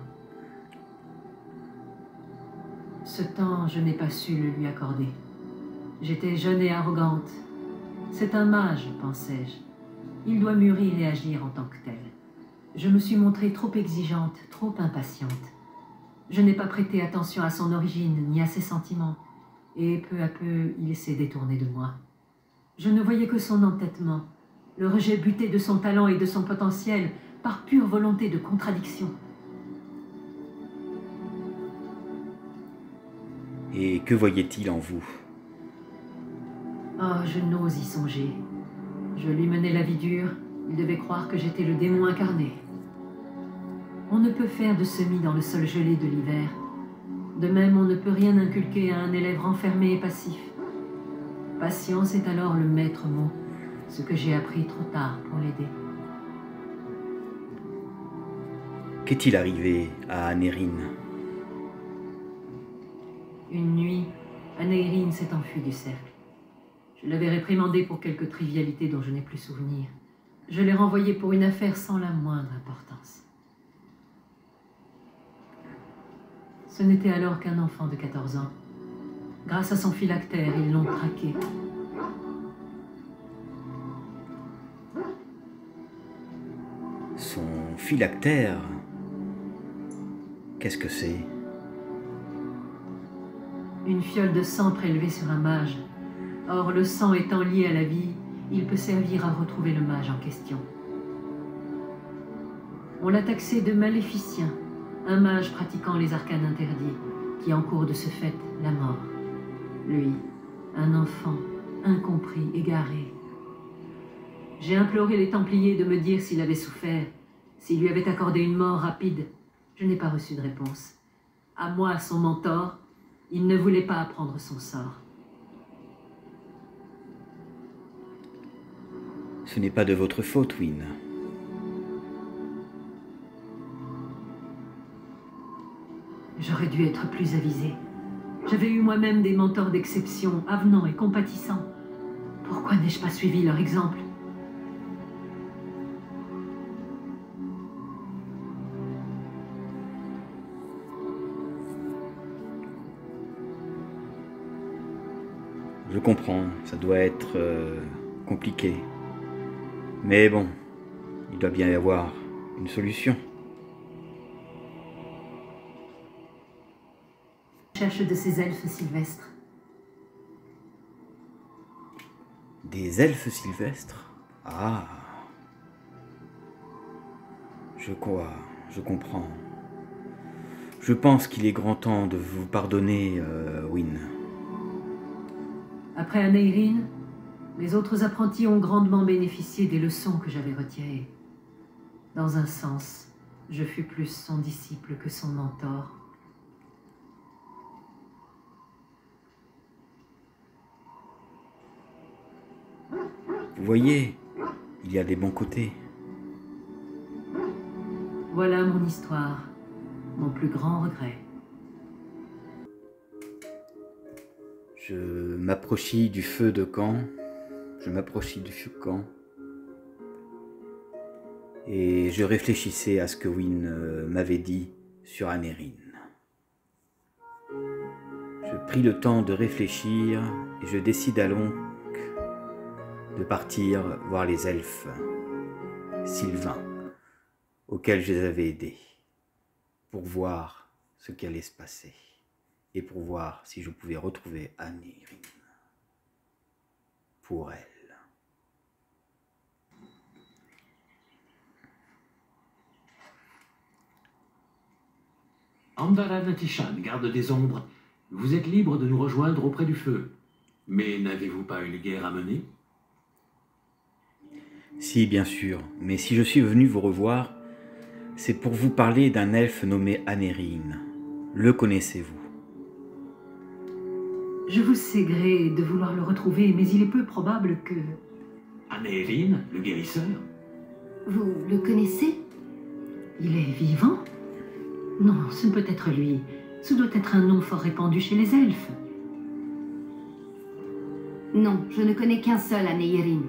Ce temps, je n'ai pas su le lui accorder. J'étais jeune et arrogante. C'est un mage, pensais-je. Il doit mûrir et agir en tant que tel. Je me suis montrée trop exigeante, trop impatiente. Je n'ai pas prêté attention à son origine ni à ses sentiments, et peu à peu, il s'est détourné de moi. Je ne voyais que son entêtement, le rejet buté de son talent et de son potentiel par pure volonté de contradiction. Et que voyait-il en vous? Oh, je n'ose y songer. Je lui menais la vie dure, il devait croire que j'étais le démon incarné. On ne peut faire de semis dans le sol gelé de l'hiver. De même, on ne peut rien inculquer à un élève renfermé et passif. Patience est alors le maître mot, ce que j'ai appris trop tard pour l'aider. Qu'est-il arrivé à Aneirin? Une nuit, Aneirin s'est enfuie du cercle. Je l'avais réprimandé pour quelques trivialités dont je n'ai plus souvenir. Je l'ai renvoyé pour une affaire sans la moindre importance. Ce n'était alors qu'un enfant de 14 ans. Grâce à son phylactère, ils l'ont traqué. Son phylactère? Qu'est-ce que c'est? Une fiole de sang prélevée sur un mage. Or, le sang étant lié à la vie, il peut servir à retrouver le mage en question. On l'a taxé de maléficien, un mage pratiquant les arcanes interdits, qui encourt de ce fait la mort. Lui, un enfant, incompris, égaré. J'ai imploré les Templiers de me dire s'il avait souffert, s'il lui avait accordé une mort rapide. Je n'ai pas reçu de réponse. À moi, son mentor, il ne voulait pas apprendre son sort. Ce n'est pas de votre faute, Wynne. J'aurais dû être plus avisée. J'avais eu moi-même des mentors d'exception, avenants et compatissants. Pourquoi n'ai-je pas suivi leur exemple? Je comprends, ça doit être compliqué. Mais bon, il doit bien y avoir une solution. Cherche de ces elfes sylvestres. Des elfes sylvestres? Ah. Je comprends. Je pense qu'il est grand temps de vous pardonner, Wynne. Après Aneirin, les autres apprentis ont grandement bénéficié des leçons que j'avais retirées. Dans un sens, je fus plus son disciple que son mentor. Vous voyez, il y a des bons côtés. Voilà mon histoire, mon plus grand regret. Je m'approchis du feu de camp. Et je réfléchissais à ce que Wynne m'avait dit sur Aneirin. Je pris le temps de réfléchir et je décida donc de partir voir les elfes sylvains auxquels je les avais aidés pour voir ce qui allait se passer et pour voir si je pouvais retrouver Aneirin pour elle. Andaran Atishan, garde des ombres, vous êtes libre de nous rejoindre auprès du feu. Mais n'avez-vous pas une guerre à mener? Si, bien sûr, mais si je suis venu vous revoir, c'est pour vous parler d'un elfe nommé Aneirin. Le connaissez-vous? Je vous sais gré de vouloir le retrouver, mais il est peu probable que... Aneirin, le guérisseur? Vous le connaissez? Il est vivant? Non, ce ne peut être lui. Ce doit être un nom fort répandu chez les elfes. Non, je ne connais qu'un seul Aneirin.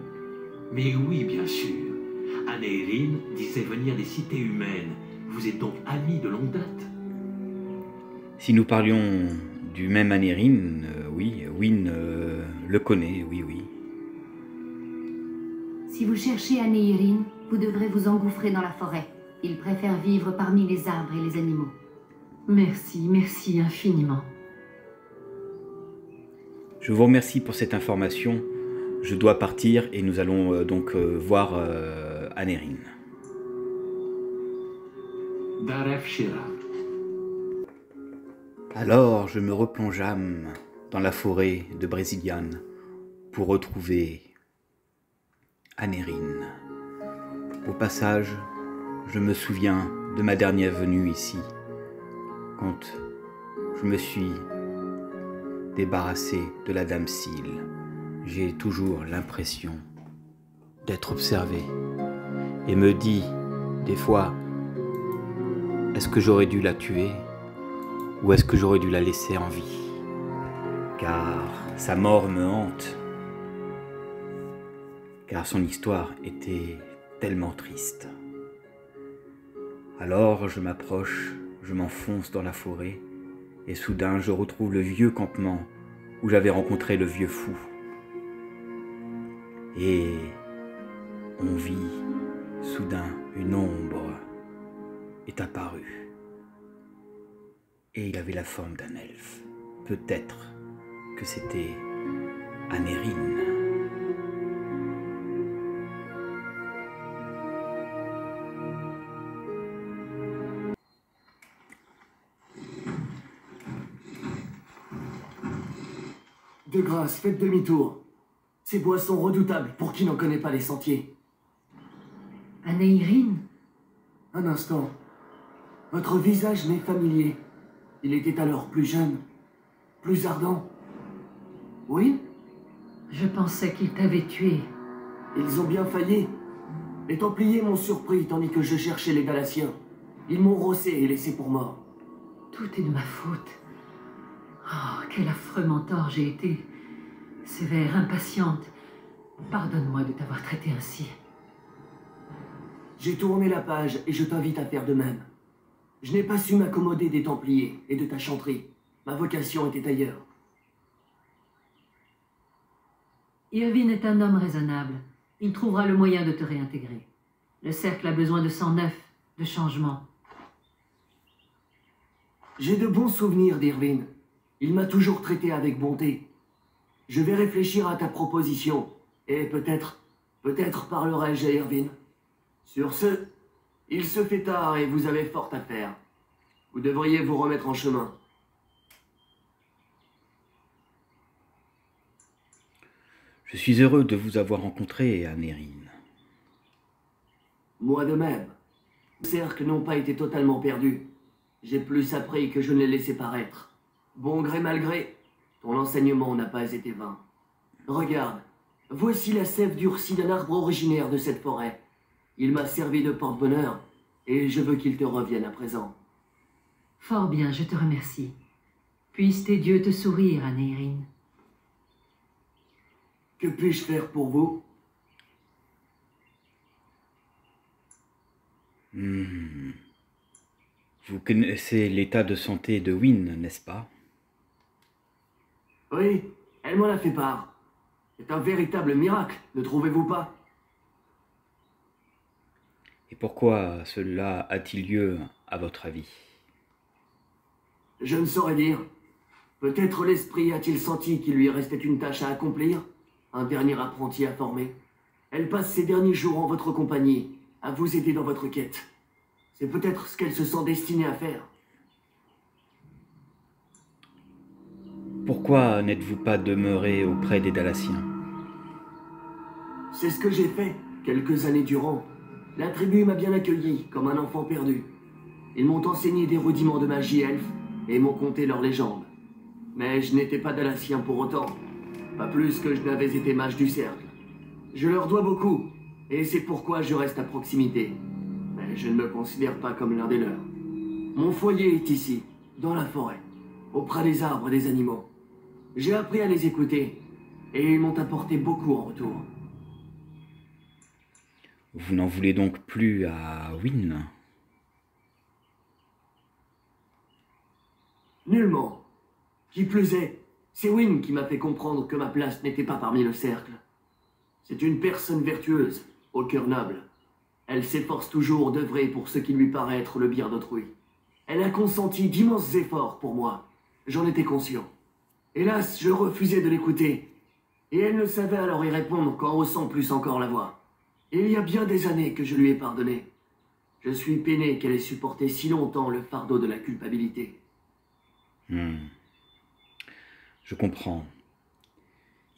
Mais oui, bien sûr. Aneirin disait venir des cités humaines. Vous êtes donc amis de longue date? Si nous parlions du même Aneirin, oui, Wynne le connaît, oui. Si vous cherchez Aneirin, vous devrez vous engouffrer dans la forêt. Il préfère vivre parmi les arbres et les animaux. Merci infiniment. Je vous remercie pour cette information. Je dois partir et nous allons donc voir Aneirin. Daref Shira. Alors je me replongeâme dans la forêt de Brésiliane pour retrouver Aneirin. Au passage, je me souviens de ma dernière venue ici, quand je me suis débarrassé de la dame Syl. J'ai toujours l'impression d'être observé et me dis des fois, est-ce que j'aurais dû la tuer ou est-ce que j'aurais dû la laisser en vie? Car sa mort me hante, car son histoire était tellement triste. Alors je m'approche, je m'enfonce dans la forêt et soudain je retrouve le vieux campement où j'avais rencontré le vieux fou. Et on vit, soudain, une ombre est apparue. Et il avait la forme d'un elfe. Peut-être que c'était Aneirin. De grâce, faites demi-tour. Ces bois sont redoutables pour qui n'en connaît pas les sentiers. Aneirin? Un instant. Votre visage m'est familier. Il était alors plus jeune, plus ardent. Oui? Je pensais qu'il t'avait tué. Ils ont bien failli. Les Templiers m'ont surpris tandis que je cherchais les Galassiens. Ils m'ont rossé et laissé pour mort. Tout est de ma faute. Oh, quel affreux mentor j'ai été. Sévère, impatiente. Pardonne-moi de t'avoir traité ainsi. J'ai tourné la page et je t'invite à faire de même. Je n'ai pas su m'accommoder des Templiers et de ta chanterie. Ma vocation était ailleurs. Irvine est un homme raisonnable. Il trouvera le moyen de te réintégrer. Le cercle a besoin de sang neuf, de changement. J'ai de bons souvenirs d'Irvine. Il m'a toujours traité avec bonté. Je vais réfléchir à ta proposition. Et peut-être parlerai-je à Irvine. Sur ce, il se fait tard et vous avez fort à faire. Vous devriez vous remettre en chemin. Je suis heureux de vous avoir rencontré, Anérine. Moi de même. Les cercles n'ont pas été totalement perdus. J'ai plus appris que je ne les laissais paraître. Bon gré mal gré, ton enseignement n'a pas été vain. Regarde, voici la sève durcie d'un arbre originaire de cette forêt. Il m'a servi de porte-bonheur, et je veux qu'il te revienne à présent. Fort bien, je te remercie. Puissent tes dieux te sourire, Anérine. Que puis-je faire pour vous? Vous connaissez l'état de santé de Wynne, n'est-ce pas? Oui, elle m'en a fait part. C'est un véritable miracle, ne trouvez-vous pas? Et pourquoi cela a-t-il lieu, à votre avis? Je ne saurais dire. Peut-être l'esprit a-t-il senti qu'il lui restait une tâche à accomplir, un dernier apprenti à former. Elle passe ses derniers jours en votre compagnie, à vous aider dans votre quête. C'est peut-être ce qu'elle se sent destinée à faire. Pourquoi n'êtes-vous pas demeuré auprès des Dalassiens? C'est ce que j'ai fait, quelques années durant. La tribu m'a bien accueilli, comme un enfant perdu. Ils m'ont enseigné des rudiments de magie elfe, et m'ont conté leurs légendes. Mais je n'étais pas Dalassien pour autant. Pas plus que je n'avais été mage du cercle. Je leur dois beaucoup, et c'est pourquoi je reste à proximité. Mais je ne me considère pas comme l'un des leurs. Mon foyer est ici, dans la forêt, auprès des arbres et des animaux. J'ai appris à les écouter, et ils m'ont apporté beaucoup en retour. Vous n'en voulez donc plus à Wynne? Nullement. Qui plus est, c'est Wynne qui m'a fait comprendre que ma place n'était pas parmi le cercle. C'est une personne vertueuse, au cœur noble. Elle s'efforce toujours d'œuvrer pour ce qui lui paraît être le bien d'autrui. Elle a consenti d'immenses efforts pour moi. J'en étais conscient. Hélas, je refusais de l'écouter. Et elle ne savait alors y répondre qu'en haussant plus encore la voix. Il y a bien des années que je lui ai pardonné. Je suis peiné qu'elle ait supporté si longtemps le fardeau de la culpabilité. Je comprends.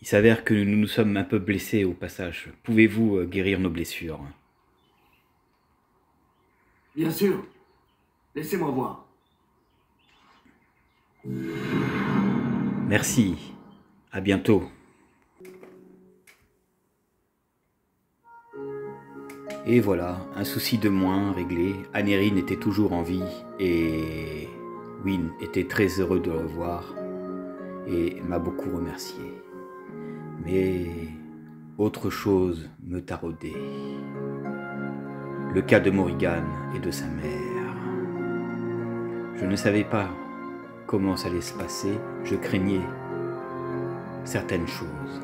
Il s'avère que nous nous sommes un peu blessés au passage. Pouvez-vous guérir nos blessures? Bien sûr. Laissez-moi voir. Merci. À bientôt. Et voilà, un souci de moins réglé. Anérine était toujours en vie et Wynne était très heureux de le revoir et m'a beaucoup remercié. Mais autre chose me taraudait. Le cas de Morrigan et de sa mère. Je ne savais pas comment ça allait se passer. Je craignais certaines choses.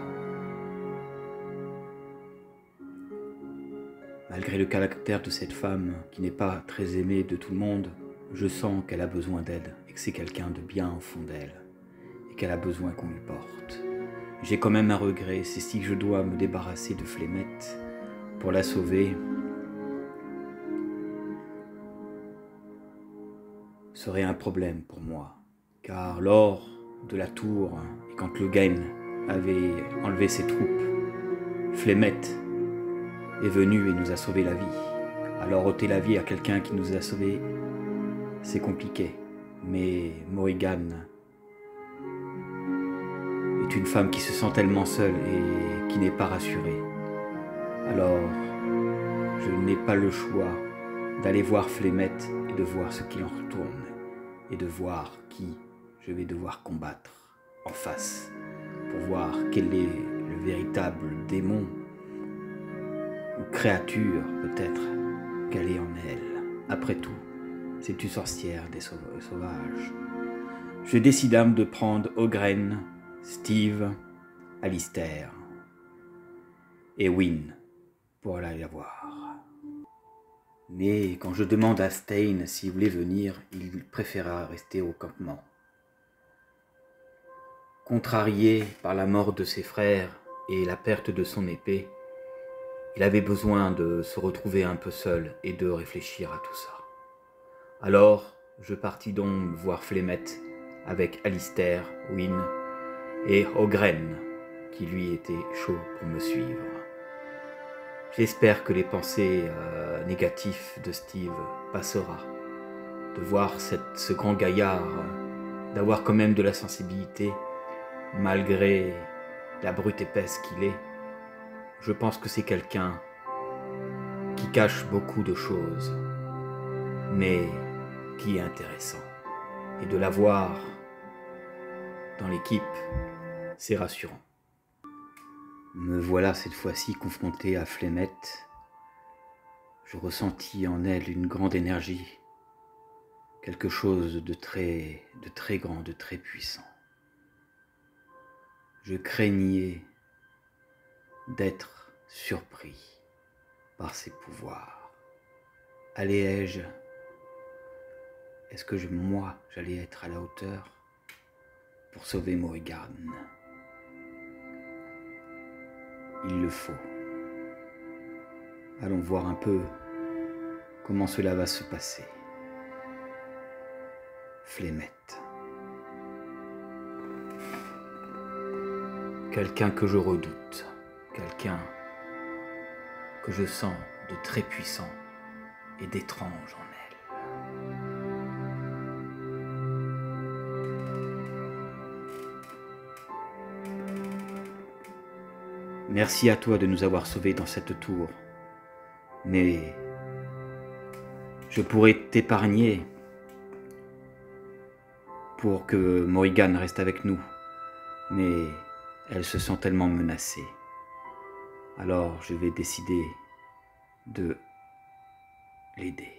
Malgré le caractère de cette femme, qui n'est pas très aimée de tout le monde, je sens qu'elle a besoin d'aide et que c'est quelqu'un de bien au fond d'elle et qu'elle a besoin qu'on lui porte. J'ai quand même un regret, c'est si je dois me débarrasser de Flémette pour la sauver, serait un problème pour moi, car lors de la tour et quand Clogain avait enlevé ses troupes, Flémette est venu et nous a sauvé la vie. Alors ôter la vie à quelqu'un qui nous a sauvés, c'est compliqué. Mais Morrigan est une femme qui se sent tellement seule et qui n'est pas rassurée. Alors, je n'ai pas le choix d'aller voir Flémette et de voir ce qu'il en retourne et de voir qui je vais devoir combattre en face pour voir quel est le véritable démon ou créature peut-être qu'elle est en elle. Après tout, c'est une sorcière des sauvages. Je décidâme de prendre Ogren, Steve, Alistair et Wynne pour aller la voir. Mais quand je demande à Stein s'il voulait venir, il préféra rester au campement. Contrarié par la mort de ses frères et la perte de son épée, il avait besoin de se retrouver un peu seul et de réfléchir à tout ça. Alors, je partis donc voir Flemeth avec Alistair, Wynne et Ogren, qui lui était chaud pour me suivre. J'espère que les pensées négatives de Steve passera. De voir ce grand gaillard, d'avoir quand même de la sensibilité, malgré la brute épaisse qu'il est. Je pense que c'est quelqu'un qui cache beaucoup de choses, mais qui est intéressant. Et de l'avoir dans l'équipe, c'est rassurant. Me voilà cette fois-ci confronté à Flemeth. Je ressentis en elle une grande énergie, quelque chose de très grand, de très puissant. Je craignais d'être surpris par ses pouvoirs. Est-ce que moi, j'allais être à la hauteur pour sauver Morrigan? Il le faut. Allons voir un peu comment cela va se passer. Flemeth. Quelqu'un que je redoute. Quelqu'un que je sens de très puissant et d'étrange en elle. Merci à toi de nous avoir sauvés dans cette tour. Mais je pourrais t'épargner pour que Morrigan reste avec nous. Mais elle se sent tellement menacée. Alors je vais décider de l'aider.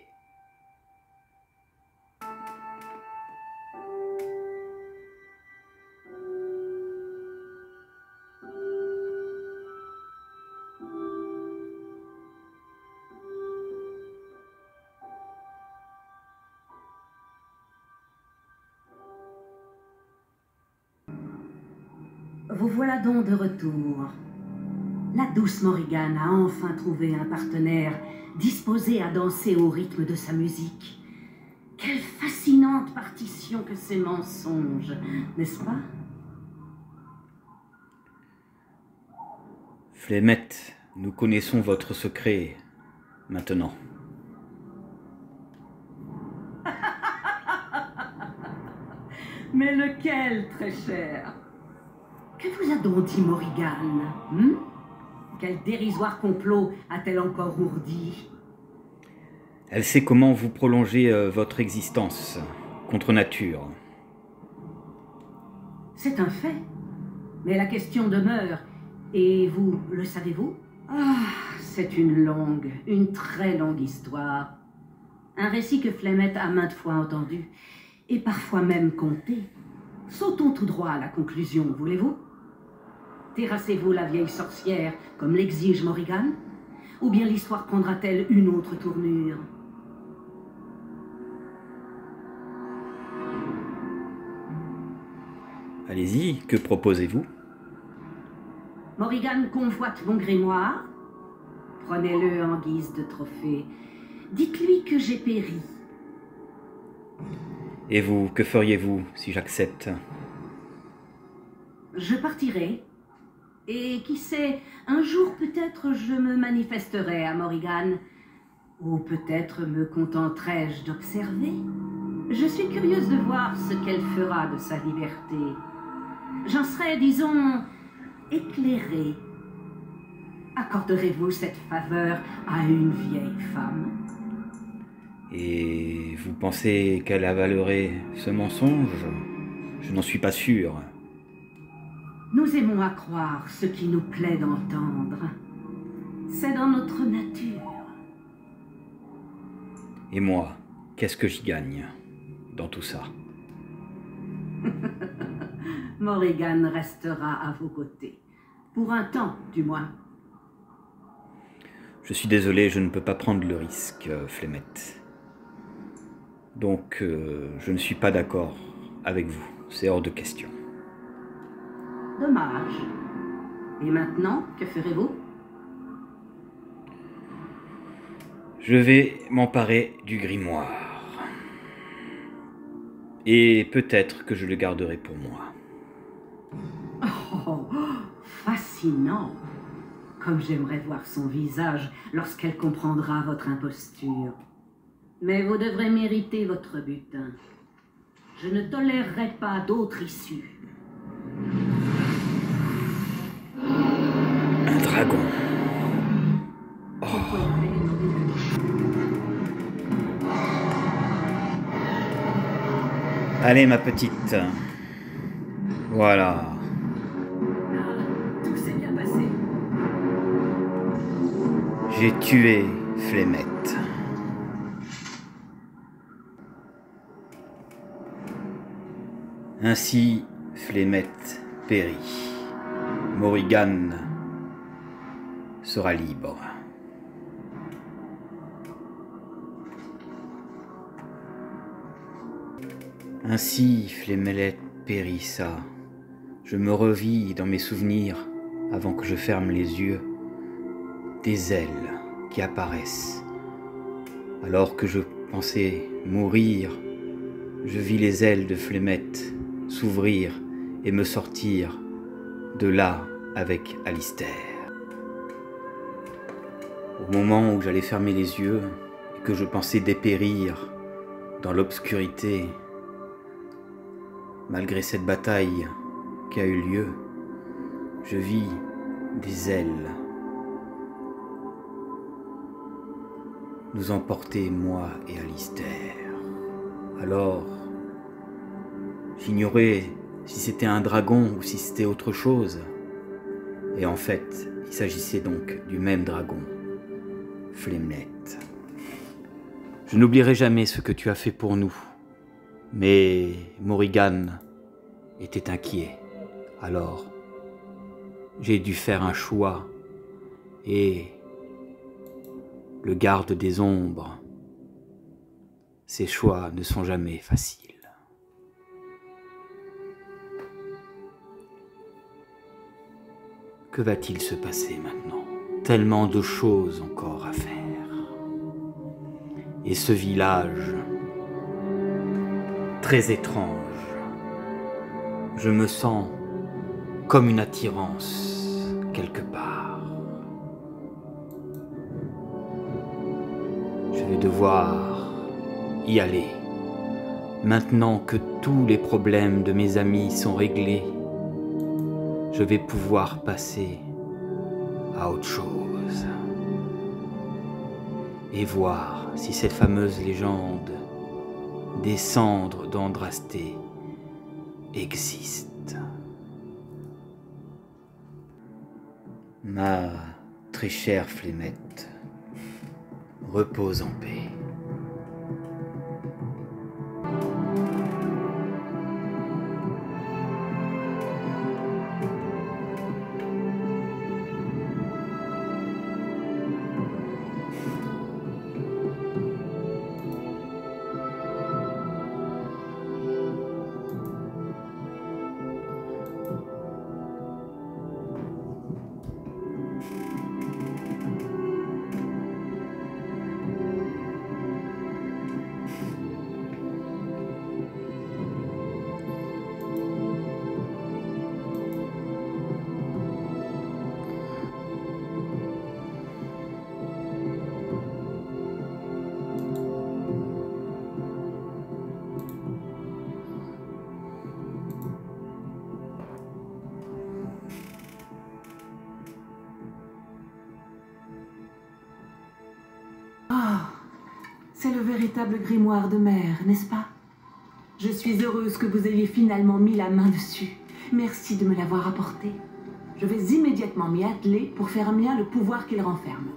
Vous voilà donc de retour. La douce Morrigan a enfin trouvé un partenaire disposé à danser au rythme de sa musique. Quelle fascinante partition que ces mensonges, n'est-ce pas? Flemeth, nous connaissons votre secret maintenant. Mais lequel, très cher? Que vous a donc dit Morrigan? Quel dérisoire complot a-t-elle encore ourdi? Elle sait comment vous prolongez votre existence contre nature. C'est un fait. Mais la question demeure. Et vous, le savez-vous? Ah, c'est une très longue histoire. Un récit que Flemeth a maintes fois entendu, et parfois même conté. Sautons tout droit à la conclusion, voulez-vous? Terrassez-vous la vieille sorcière, comme l'exige Morrigan? Ou bien l'histoire prendra-t-elle une autre tournure? Allez-y, que proposez-vous? Morrigan convoite mon grimoire. Prenez-le en guise de trophée. Dites-lui que j'ai péri. Et vous, que feriez-vous si j'accepte? Je partirai. Et qui sait, un jour peut-être je me manifesterai à Morrigan. Ou peut-être me contenterai-je d'observer. Je suis curieuse de voir ce qu'elle fera de sa liberté. J'en serai, disons, éclairée. Accorderez-vous cette faveur à une vieille femme? Et vous pensez qu'elle avalerait ce mensonge? Je n'en suis pas sûr. Nous aimons à croire ce qui nous plaît d'entendre. C'est dans notre nature. Et moi, qu'est-ce que j'y gagne dans tout ça? Morrigan restera à vos côtés. Pour un temps, du moins. Je suis désolé, je ne peux pas prendre le risque, Flemette. Donc, je ne suis pas d'accord avec vous. C'est hors de question. Dommage. Et maintenant, que ferez-vous? Je vais m'emparer du grimoire. Et peut-être que je le garderai pour moi. Oh, fascinant. Comme j'aimerais voir son visage lorsqu'elle comprendra votre imposture. Mais vous devrez mériter votre butin. Je ne tolérerai pas d'autre issue. Un dragon. Oh. Allez, ma petite. Voilà. Tout s'est bien passé. J'ai tué Flemette. Ainsi, Flemette périt. Morrigan sera libre. Ainsi, Flemette périssa. Je me revis dans mes souvenirs, avant que je ferme les yeux, des ailes qui apparaissent. Alors que je pensais mourir, je vis les ailes de Flemette s'ouvrir et me sortir de là avec Alistair. Au moment où j'allais fermer les yeux et que je pensais dépérir dans l'obscurité, malgré cette bataille qui a eu lieu, je vis des ailes nous emporter, moi et Alistair. Alors, j'ignorais si c'était un dragon ou si c'était autre chose. Et en fait, il s'agissait donc du même dragon, Flemette. Je n'oublierai jamais ce que tu as fait pour nous. Mais Morrigan était inquiet. Alors, j'ai dû faire un choix. Et le garde des ombres, ces choix ne sont jamais faciles. Que va-t-il se passer maintenant? Tellement de choses encore à faire. Et ce village, très étrange, je me sens comme une attirance quelque part. Je vais devoir y aller. Maintenant que tous les problèmes de mes amis sont réglés, je vais pouvoir passer à autre chose. Et voir si cette fameuse légende des cendres d'Andrasté existe. Ma très chère Flemette, repose en paix. C'est le véritable grimoire de mère, n'est-ce pas? Je suis heureuse que vous ayez finalement mis la main dessus. Merci de me l'avoir apporté. Je vais immédiatement m'y atteler pour faire mien le pouvoir qu'il renferme.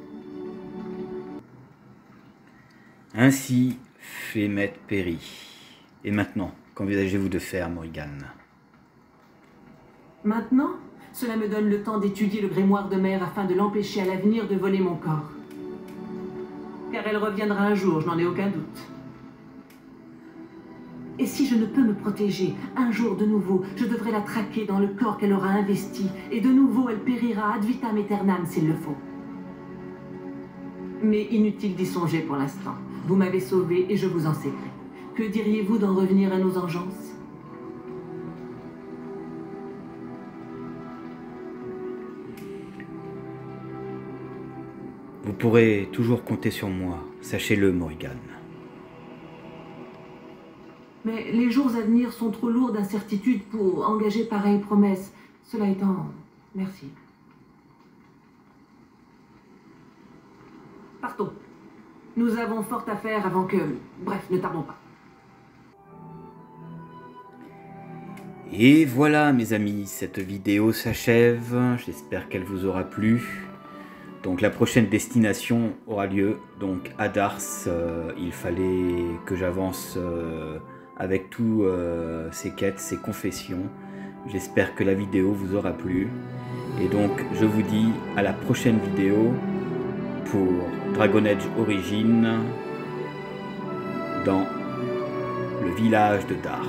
Ainsi, Flemette périt. Et maintenant, qu'envisagez-vous de faire, Morrigan? Maintenant, cela me donne le temps d'étudier le grimoire de mère afin de l'empêcher à l'avenir de voler mon corps. Elle reviendra un jour, je n'en ai aucun doute. Et si je ne peux me protéger, un jour de nouveau, je devrais la traquer dans le corps qu'elle aura investi, et de nouveau elle périra ad vitam aeternam s'il le faut. Mais inutile d'y songer pour l'instant. Vous m'avez sauvé et je vous en sais gré. Que diriez-vous d'en revenir à nos engeances? Vous pourrez toujours compter sur moi, sachez-le, Morrigan. Mais les jours à venir sont trop lourds d'incertitudes pour engager pareille promesse. Cela étant, merci. Partons. Nous avons fort à faire avant que... Bref, ne tardons pas. Et voilà, mes amis, cette vidéo s'achève. J'espère qu'elle vous aura plu. Donc la prochaine destination aura lieu donc à Dars. Il fallait que j'avance avec tous ces quêtes, ces confessions. J'espère que la vidéo vous aura plu. Et donc je vous dis à la prochaine vidéo pour Dragon Age Origins dans le village de Dars.